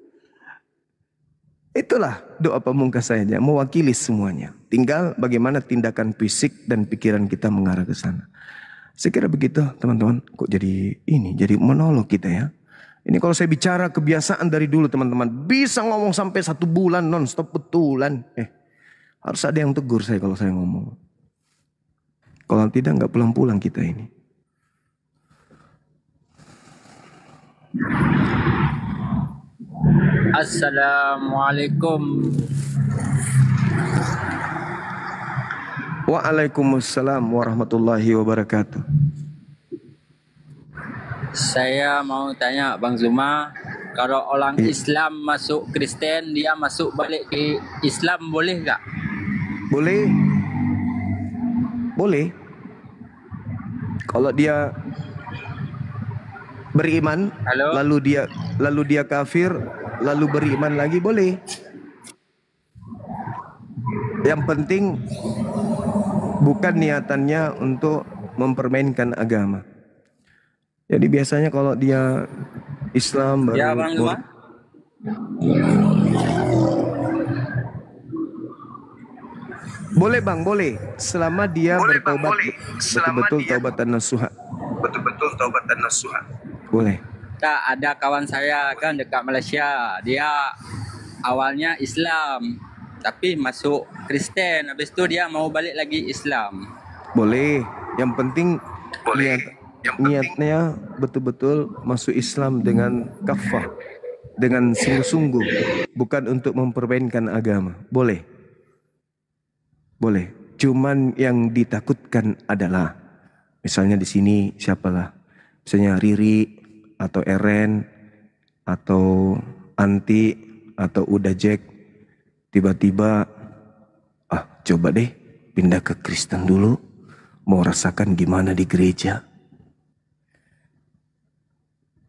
Itulah doa pamungkas saya. Mewakili semuanya. Tinggal bagaimana tindakan fisik dan pikiran kita mengarah ke sana. Saya kira begitu teman-teman. Kok jadi ini? Jadi monolog kita ya. Ini kalau saya bicara kebiasaan dari dulu teman-teman. Bisa ngomong sampai 1 bulan non-stop betulan. Harus ada yang tegur saya kalau saya ngomong. Kalau tidak nggak pulang-pulang kita ini. Assalamualaikum. Waalaikumsalam warahmatullahi wabarakatuh. Saya mau tanya Bang Zuma, kalau orang Islam masuk Kristen, dia masuk balik ke Islam boleh nggak? Boleh. Boleh. Kalau dia beriman, lalu dia kafir, lalu beriman lagi boleh. Yang penting bukan niatannya untuk mempermainkan agama. Jadi biasanya kalau dia Islam baru Ya Bang Zuma. Boleh bang, boleh. Selama dia bertobat, betul-betul taubatan nasuha. Betul-betul taubatan nasuha. Boleh. Tak, ada kawan saya kan dekat Malaysia. Dia awalnya Islam, tapi masuk Kristen. Habis itu dia mau balik lagi Islam. Boleh. Yang penting niatnya betul-betul masuk Islam dengan kafah, dengan sungguh-sungguh, bukan untuk mempermainkan agama. Boleh. Boleh. Cuman yang ditakutkan adalah misalnya di sini siapalah? Misalnya Riri atau Eren atau Anti atau Uda Jack tiba-tiba coba deh pindah ke Kristen dulu, mau rasakan gimana di gereja.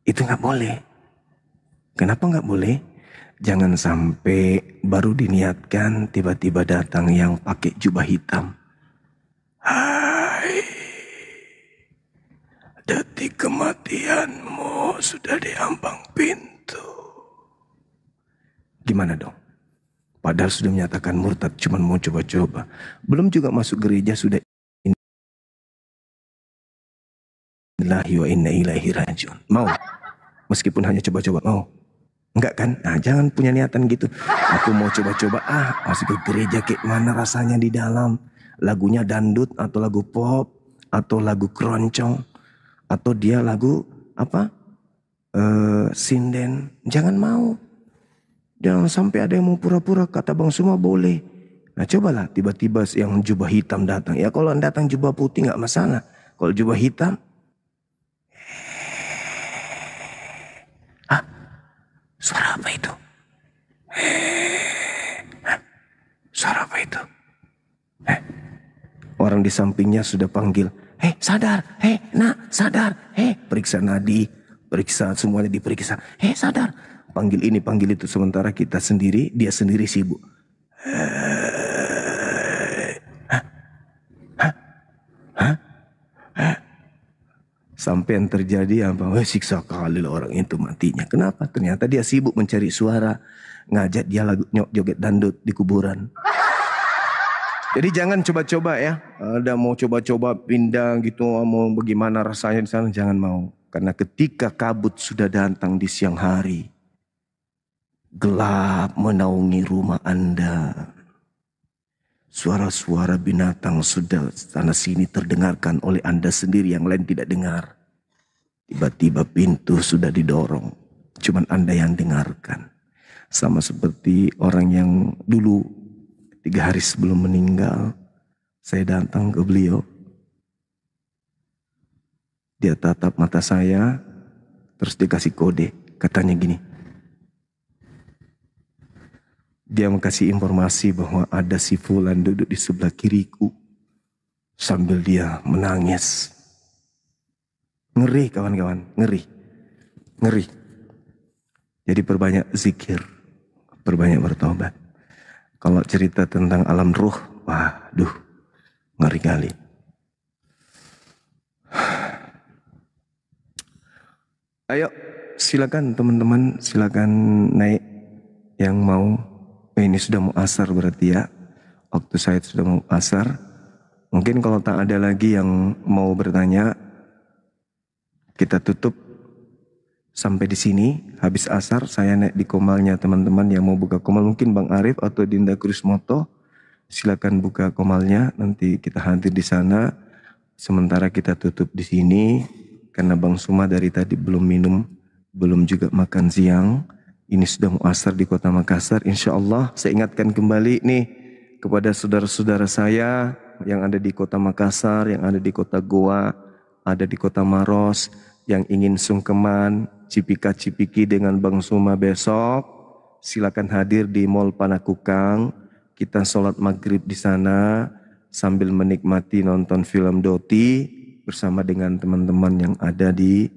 Itu nggak boleh. Kenapa nggak boleh? Jangan sampai baru diniatkan tiba-tiba datang yang pakai jubah hitam. Hai, mati kematianmu sudah di ambang pintu. Gimana dong? Padahal sudah menyatakan murtad, cuma mau coba-coba. Belum juga masuk gereja sudah Innallahi wa inna ilaihi rajiun. Mau? Meskipun hanya coba-coba, mau? Enggak kan? Nah, jangan punya niatan gitu. Aku mau coba-coba, masuk ke gereja kayak mana rasanya di dalam. Lagunya dandut atau lagu pop atau lagu keroncong atau dia lagu apa? Sinden. Jangan mau. Jangan sampai ada yang mau pura-pura, kata Bang Suma boleh. Nah cobalah tiba-tiba yang jubah hitam datang. Ya kalau datang jubah putih nggak masalah. Kalau jubah hitam, suara apa itu? Suara apa itu? Orang di sampingnya sudah panggil. Sadar. Nak, sadar. Periksa nadi. Periksa, semuanya diperiksa. Sadar. Panggil ini, panggil itu. Sementara kita sendiri, dia sendiri sibuk. Sampai yang terjadi apa? Siksa kali lah orang itu matinya. Kenapa? Ternyata dia sibuk mencari suara. Ngajak dia lagu joget dandut di kuburan. Jadi jangan coba-coba ya. Ada mau coba-coba pindah gitu, mau bagaimana rasanya di sana, jangan mau. Karena ketika kabut sudah datang di siang hari, gelap menaungi rumah Anda. Suara-suara binatang sudah sana sini terdengarkan oleh Anda sendiri, yang lain tidak dengar. Tiba-tiba pintu sudah didorong, cuman Anda yang dengarkan. Sama seperti orang yang dulu 3 hari sebelum meninggal, saya datang ke beliau. Dia tatap mata saya, terus dikasih kode, katanya gini. Dia kasih informasi bahwa ada si fulan duduk di sebelah kiriku. Sambil dia menangis. Ngeri kawan-kawan, ngeri. Ngeri. Jadi perbanyak zikir, perbanyak bertobat. Kalau cerita tentang alam ruh, waduh, ngeri kali. Ayo, silakan teman-teman, silakan naik yang mau. Ini sudah mau asar berarti ya. Waktu saya sudah mau asar. Mungkin kalau tak ada lagi yang mau bertanya, kita tutup sampai di sini. Habis asar saya naik di komalnya teman-teman yang mau buka komal. Mungkin Bang Arif atau Dinda Krismoto. Silakan buka komalnya. Nanti kita hadir di sana. Sementara kita tutup di sini. Karena Bang Suma dari tadi belum minum, belum juga makan siang. Ini sudah mau asar di kota Makassar. Insya Allah saya ingatkan kembali nih kepada saudara-saudara saya yang ada di kota Makassar, yang ada di kota Goa, ada di kota Maros, yang ingin sungkeman, cipika-cipiki dengan Bang Suma besok. Silakan hadir di Mall Panakukang. Kita sholat maghrib di sana sambil menikmati nonton film Doti bersama dengan teman-teman yang ada di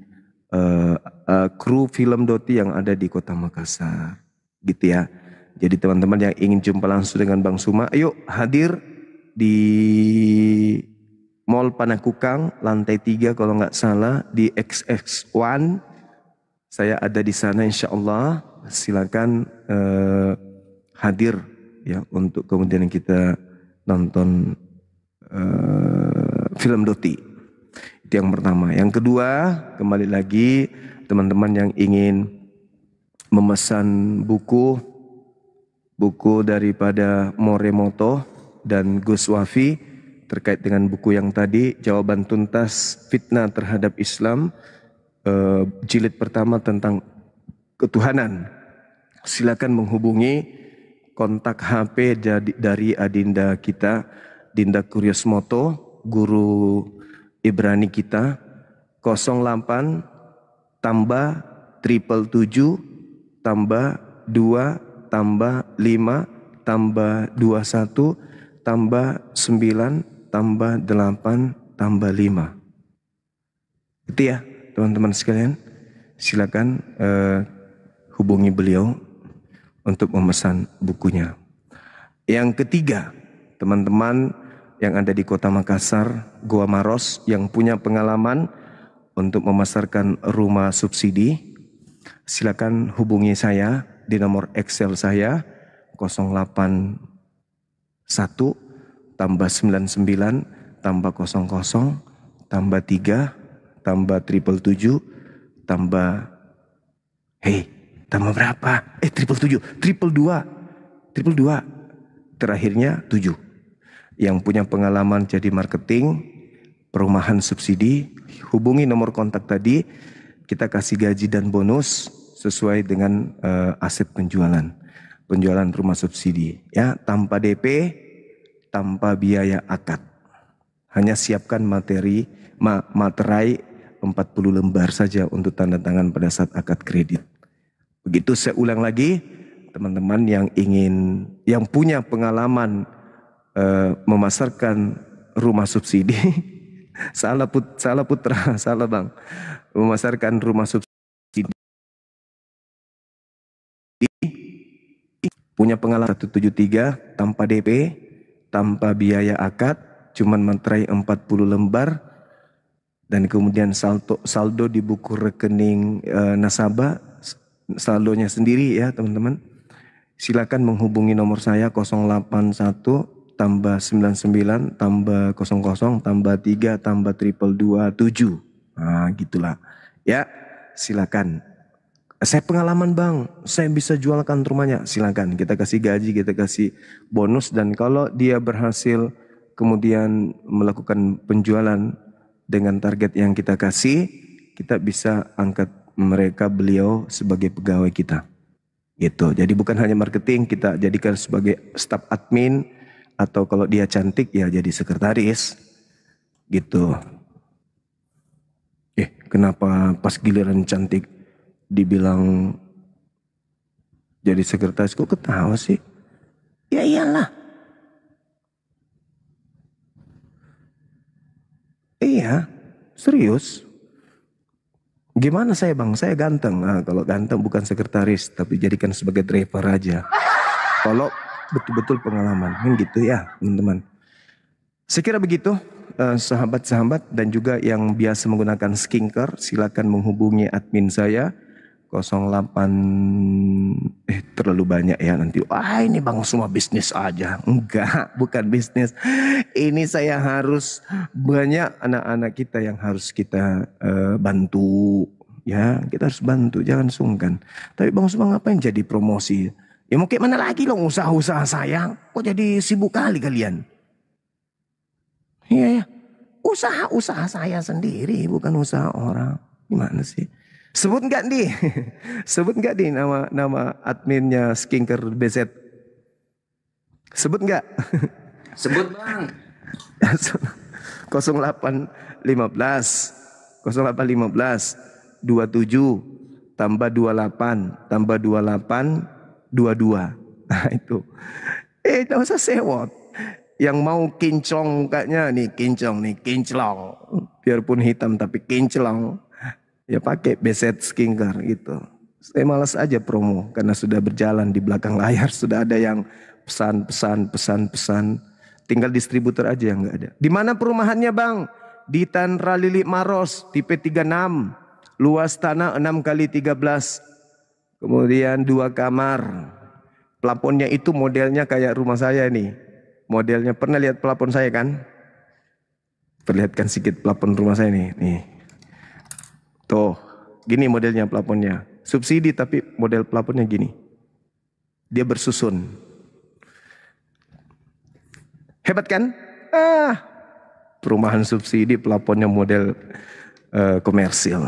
kru film Doti yang ada di kota Makassar, gitu ya. Jadi teman-teman yang ingin jumpa langsung dengan Bang Suma, ayo hadir di Mall Panakukang lantai 3 kalau nggak salah di XX1. Saya ada di sana insya Allah. Silakan hadir ya untuk kemudian kita nonton film Doti. Itu yang pertama. Yang kedua, kembali lagi teman-teman yang ingin memesan buku daripada Moremoto dan Gus Wafi terkait dengan buku yang tadi, Jawaban Tuntas Fitnah Terhadap Islam, jilid pertama tentang ketuhanan. Silakan menghubungi kontak HP dari adinda kita, Dinda Kuryosmoto, guru Ibrani kita, 08 tambah 777 tambah 2 tambah 5 tambah 21 tambah 9 tambah 8 tambah 5. Itu ya teman-teman sekalian. Silakan hubungi beliau untuk memesan bukunya. Yang ketiga, teman-teman yang ada di kota Makassar, Goa Maros, yang punya pengalaman untuk memasarkan rumah subsidi, silakan hubungi saya di nomor Excel saya 081 tambah 99 tambah 00 tambah 3 tambah 777 tambah tambah berapa? 777 terakhirnya 7. Yang punya pengalaman jadi marketing perumahan subsidi, hubungi nomor kontak tadi, kita kasih gaji dan bonus sesuai dengan aset penjualan rumah subsidi ya, tanpa DP, tanpa biaya akad. Hanya siapkan materai 40 lembar saja untuk tanda tangan pada saat akad kredit. Begitu saya ulang lagi, teman-teman yang punya pengalaman memasarkan rumah subsidi, salah putra, salah bang, memasarkan rumah subsidi, punya pengalaman 173 tanpa DP, tanpa biaya akad, cuman materai 40 lembar, dan kemudian saldo di buku rekening nasabah, saldonya sendiri ya teman-teman. Silakan menghubungi nomor saya 081 tambah 99 tambah 00 tambah 3 tambah 227. Nah gitulah ya, silakan. Saya pengalaman bang, saya bisa jualkan rumahnya, silakan. Kita kasih gaji, kita kasih bonus, dan kalau dia berhasil kemudian melakukan penjualan dengan target yang kita kasih, kita bisa angkat beliau sebagai pegawai kita. Gitu. Jadi bukan hanya marketing, kita jadikan sebagai staf admin, atau kalau dia cantik ya jadi sekretaris. Gitu. Kenapa pas giliran cantik dibilang jadi sekretaris, kok ketawa sih? Ya iyalah. Iya, serius. Gimana saya bang? Saya ganteng. Nah, kalau ganteng bukan sekretaris, tapi jadikan sebagai driver aja. Kalau betul-betul pengalaman, kan gitu ya teman-teman. Sekira begitu, sahabat-sahabat dan juga yang biasa menggunakan skincare, silakan menghubungi admin saya 08. Terlalu banyak ya nanti. Ini bang semua bisnis aja. Enggak, bukan bisnis. Ini saya harus banyak anak-anak kita yang harus kita bantu. Ya, kita harus bantu, jangan sungkan. Tapi bang semua ngapain jadi promosi? Ya mau kayak mana lagi loh usaha-usaha saya? Kok jadi sibuk kali kalian? Iya ya, usaha saya sendiri, bukan usaha orang. Gimana sih? Sebut nggak nih? Sebut nggak nih nama adminnya Skincare BZ? Sebut nggak? Sebut bang. 0815 27 tambah 28 tambah 28 22. Nah itu. Nggak usah sewot. Yang mau kinclong mukanya nih, kinclong. Biarpun hitam tapi kinclong. Ya pakai BZ Skincare gitu. Saya malas aja promo karena sudah berjalan di belakang layar, sudah ada yang pesan. Tinggal distributor aja yang nggak ada. Di mana perumahannya bang? Di Tanra Lili Maros, tipe 36, luas tanah 6x13, kemudian 2 kamar. Plafonnya itu modelnya kayak rumah saya nih. Modelnya pernah lihat plafon saya kan? Perlihatkan sedikit plafon rumah saya nih. Tuh, gini modelnya plafonnya. Subsidi tapi model plafonnya gini. Dia bersusun. Hebat kan? Perumahan subsidi plafonnya model komersil.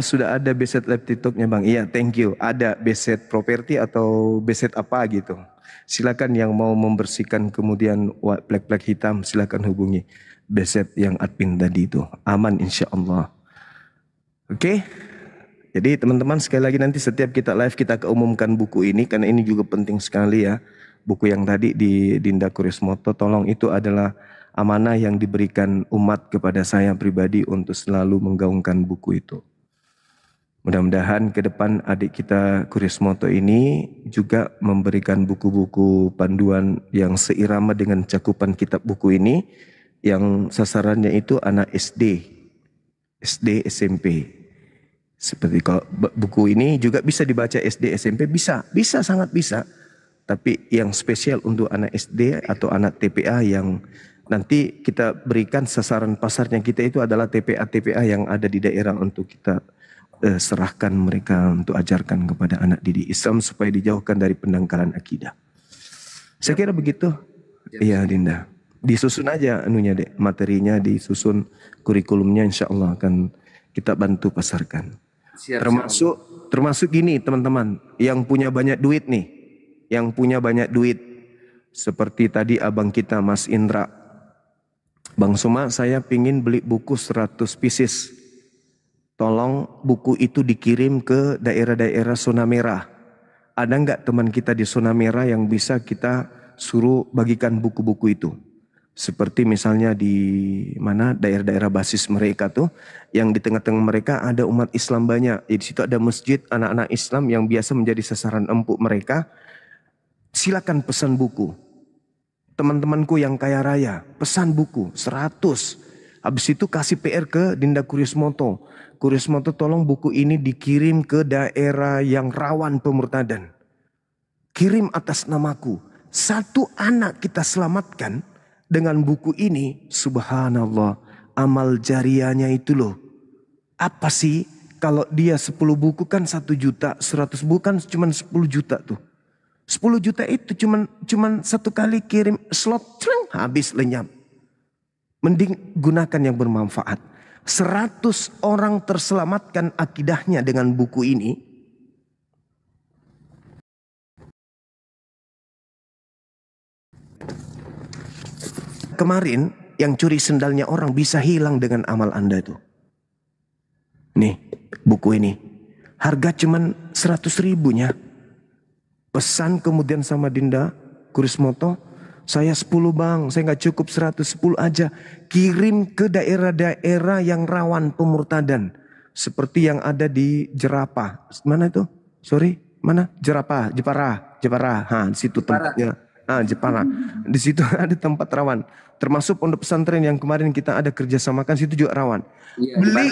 Sudah ada BZ Lab TikToknya bang? Iya, thank you. Ada BZ properti atau BZ apa gitu. Silakan yang mau membersihkan kemudian plek-plek hitam, silakan hubungi BZ yang admin tadi itu. Aman insya Allah. Oke. Jadi teman-teman sekali lagi nanti setiap kita live kita keumumkan buku ini, karena ini juga penting sekali ya. Buku yang tadi di Dinda Kurismoto, tolong, itu adalah amanah yang diberikan umat kepada saya pribadi untuk selalu menggaungkan buku itu. Mudah-mudahan ke depan adik kita Kurismoto ini juga memberikan buku-buku panduan yang seirama dengan cakupan kitab buku ini, yang sasarannya itu anak SD, SMP. Seperti kalau buku ini juga bisa dibaca SD, SMP, bisa sangat bisa. Tapi yang spesial untuk anak SD atau anak TPA yang nanti kita berikan sasaran pasarnya kita itu adalah TPA yang ada di daerah untuk kita serahkan mereka untuk ajarkan kepada anak didik Islam supaya dijauhkan dari pendangkalan akidah. Saya kira begitu. Iya Dinda. Disusun aja anunya dek, materinya disusun, kurikulumnya insya Allah akan kita bantu pasarkan. Termasuk gini teman-teman, yang punya banyak duit nih, yang punya banyak duit, seperti tadi abang kita Mas Indra, Bang Suma, saya pingin beli buku 100 pieces, tolong buku itu dikirim ke daerah-daerah zona merah. Ada nggak teman kita di zona merah yang bisa kita suruh bagikan buku-buku itu? Seperti misalnya di mana daerah-daerah basis mereka tuh, yang di tengah-tengah mereka ada umat Islam banyak. Di situ ada masjid anak-anak Islam yang biasa menjadi sasaran empuk mereka. Silakan pesan buku. Teman-temanku yang kaya raya, pesan buku 100. Habis itu kasih PR ke Dinda Kurismoto. Kurismoto tolong buku ini dikirim ke daerah yang rawan pemurtadan. Kirim atas namaku. Satu anak kita selamatkan. Dengan buku ini, subhanallah, amal jariahnya itu loh. Apa sih? Kalau dia 10 buku kan 1 juta, 100 buku kan cuma 10 juta tuh. 10 juta itu cuman satu kali kirim slot, habis lenyap. Mending gunakan yang bermanfaat. 100 orang terselamatkan akidahnya dengan buku ini. Kemarin yang curi sendalnya orang bisa hilang dengan amal Anda itu. Nih buku ini. Harga cuman 100 ribunya. Pesan kemudian sama Dinda Kurismoto. Saya 10 bang, saya gak cukup 110 aja. Kirim ke daerah-daerah yang rawan pemurtadan. Seperti yang ada di Jerapah. Mana itu? Sorry, mana? Jerapah, Jepara. Di situ tempatnya. Jepara. Di situ ada tempat rawan. Termasuk pondok pesantren yang kemarin kita ada kerjasamakan, situ juga rawan. Iya, Beli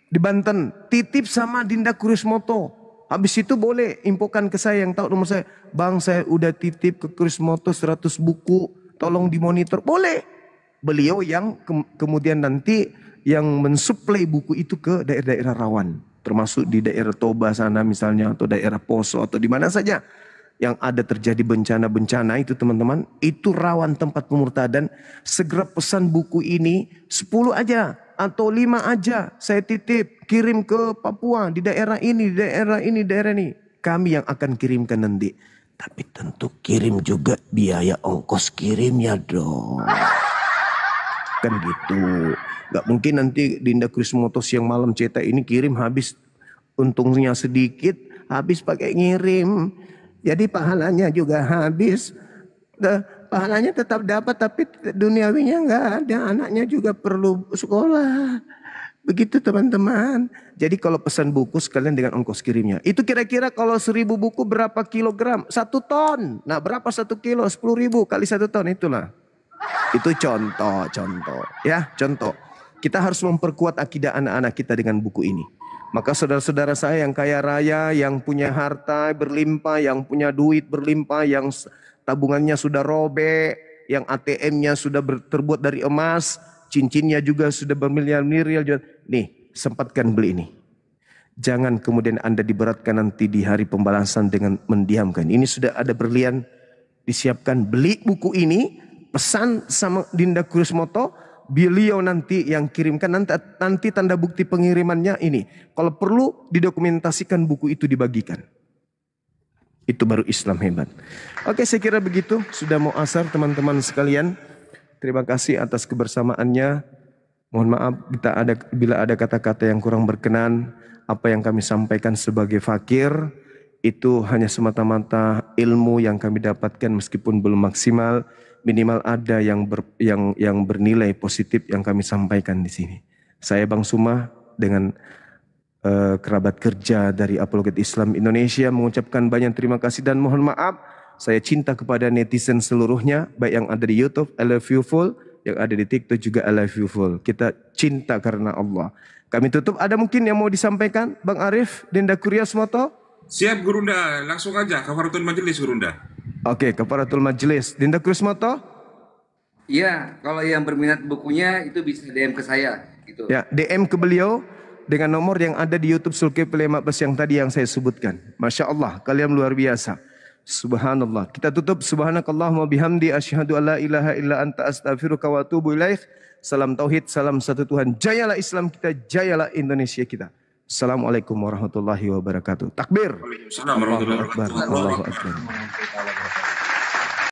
di Banten, titip sama Dinda Kurismoto. Habis itu boleh infokan ke saya yang tahu nomor saya. Bang, saya udah titip ke Kurismoto 100 buku, tolong dimonitor. Boleh. Beliau yang kemudian nanti yang mensuplai buku itu ke daerah-daerah rawan. Termasuk di daerah Toba sana misalnya, atau daerah Poso, atau di mana saja yang ada terjadi bencana-bencana itu teman-teman, itu rawan tempat pemurtadan. Segera pesan buku ini 10 aja atau 5 aja, saya titip kirim ke Papua, di daerah ini, daerah ini. Kami yang akan kirimkan nanti. Tapi tentu kirim juga biaya ongkos kirimnya dong. Kan gitu. Gak mungkin nanti Dinda Kurismoto siang malam cetak ini kirim habis untungnya sedikit, habis pakai ngirim. Jadi pahalanya juga habis. Pahalanya tetap dapat tapi duniawinya nggak ada. Anaknya juga perlu sekolah. Begitu teman-teman. Jadi kalau pesan buku sekalian dengan ongkos kirimnya. Itu kira-kira kalau 1000 buku berapa kilogram? 1 ton. Nah berapa 1 kilo? 10.000 kali 1 ton itulah. Itu contoh. Ya contoh. Kita harus memperkuat akidah anak-anak kita dengan buku ini. Maka saudara-saudara saya yang kaya raya, yang punya harta berlimpah, yang punya duit berlimpah, yang tabungannya sudah robek, yang ATM-nya sudah terbuat dari emas, cincinnya juga sudah bermiliar-miliar. Nih, sempatkan beli ini. Jangan kemudian Anda diberatkan nanti di hari pembalasan dengan mendiamkan. Ini sudah ada berlian, disiapkan. Beli buku ini, pesan sama Dinda Kurismoto. Beliau nanti yang kirimkan, nanti tanda bukti pengirimannya ini. Kalau perlu didokumentasikan buku itu dibagikan. Itu baru Islam hebat. Oke, saya kira begitu. Sudah mau asar teman-teman sekalian. Terima kasih atas kebersamaannya. Mohon maaf bila ada kata-kata yang kurang berkenan. Apa yang kami sampaikan sebagai fakir itu hanya semata-mata ilmu yang kami dapatkan meskipun belum maksimal. Minimal ada yang bernilai positif yang kami sampaikan di sini. Saya Bang Suma dengan kerabat kerja dari Apologet Islam Indonesia mengucapkan banyak terima kasih dan mohon maaf. Saya cinta kepada netizen seluruhnya, baik yang ada di YouTube, I love you full, yang ada di TikTok juga I love you full. Kita cinta karena Allah. Kami tutup, ada mungkin yang mau disampaikan Bang Arif, Dinda Kuryasmoto? Siap Gurunda, langsung aja kafaratul majelis Gurunda. Oke, kafaratul majelis. Dinda Kuryasmoto? Iya, kalau yang berminat bukunya itu bisa DM ke saya gitu. Ya, DM ke beliau dengan nomor yang ada di YouTube Zulkifli 15 yang tadi yang saya sebutkan. Masya Allah, kalian luar biasa. Subhanallah. Kita tutup. Subhanakallahumma bihamdi asyhadu alla ilaha illa anta astaghfiruka wa atubu ilaik. Salam tauhid, salam satu Tuhan. Jayalah Islam kita, jayalah Indonesia kita. Assalamualaikum warahmatullahi wabarakatuh. Takbir. Waalaikumsalam warahmatullahi wabarakatuh. Allahu Akbar. Warahmatullahi wabarakatuh.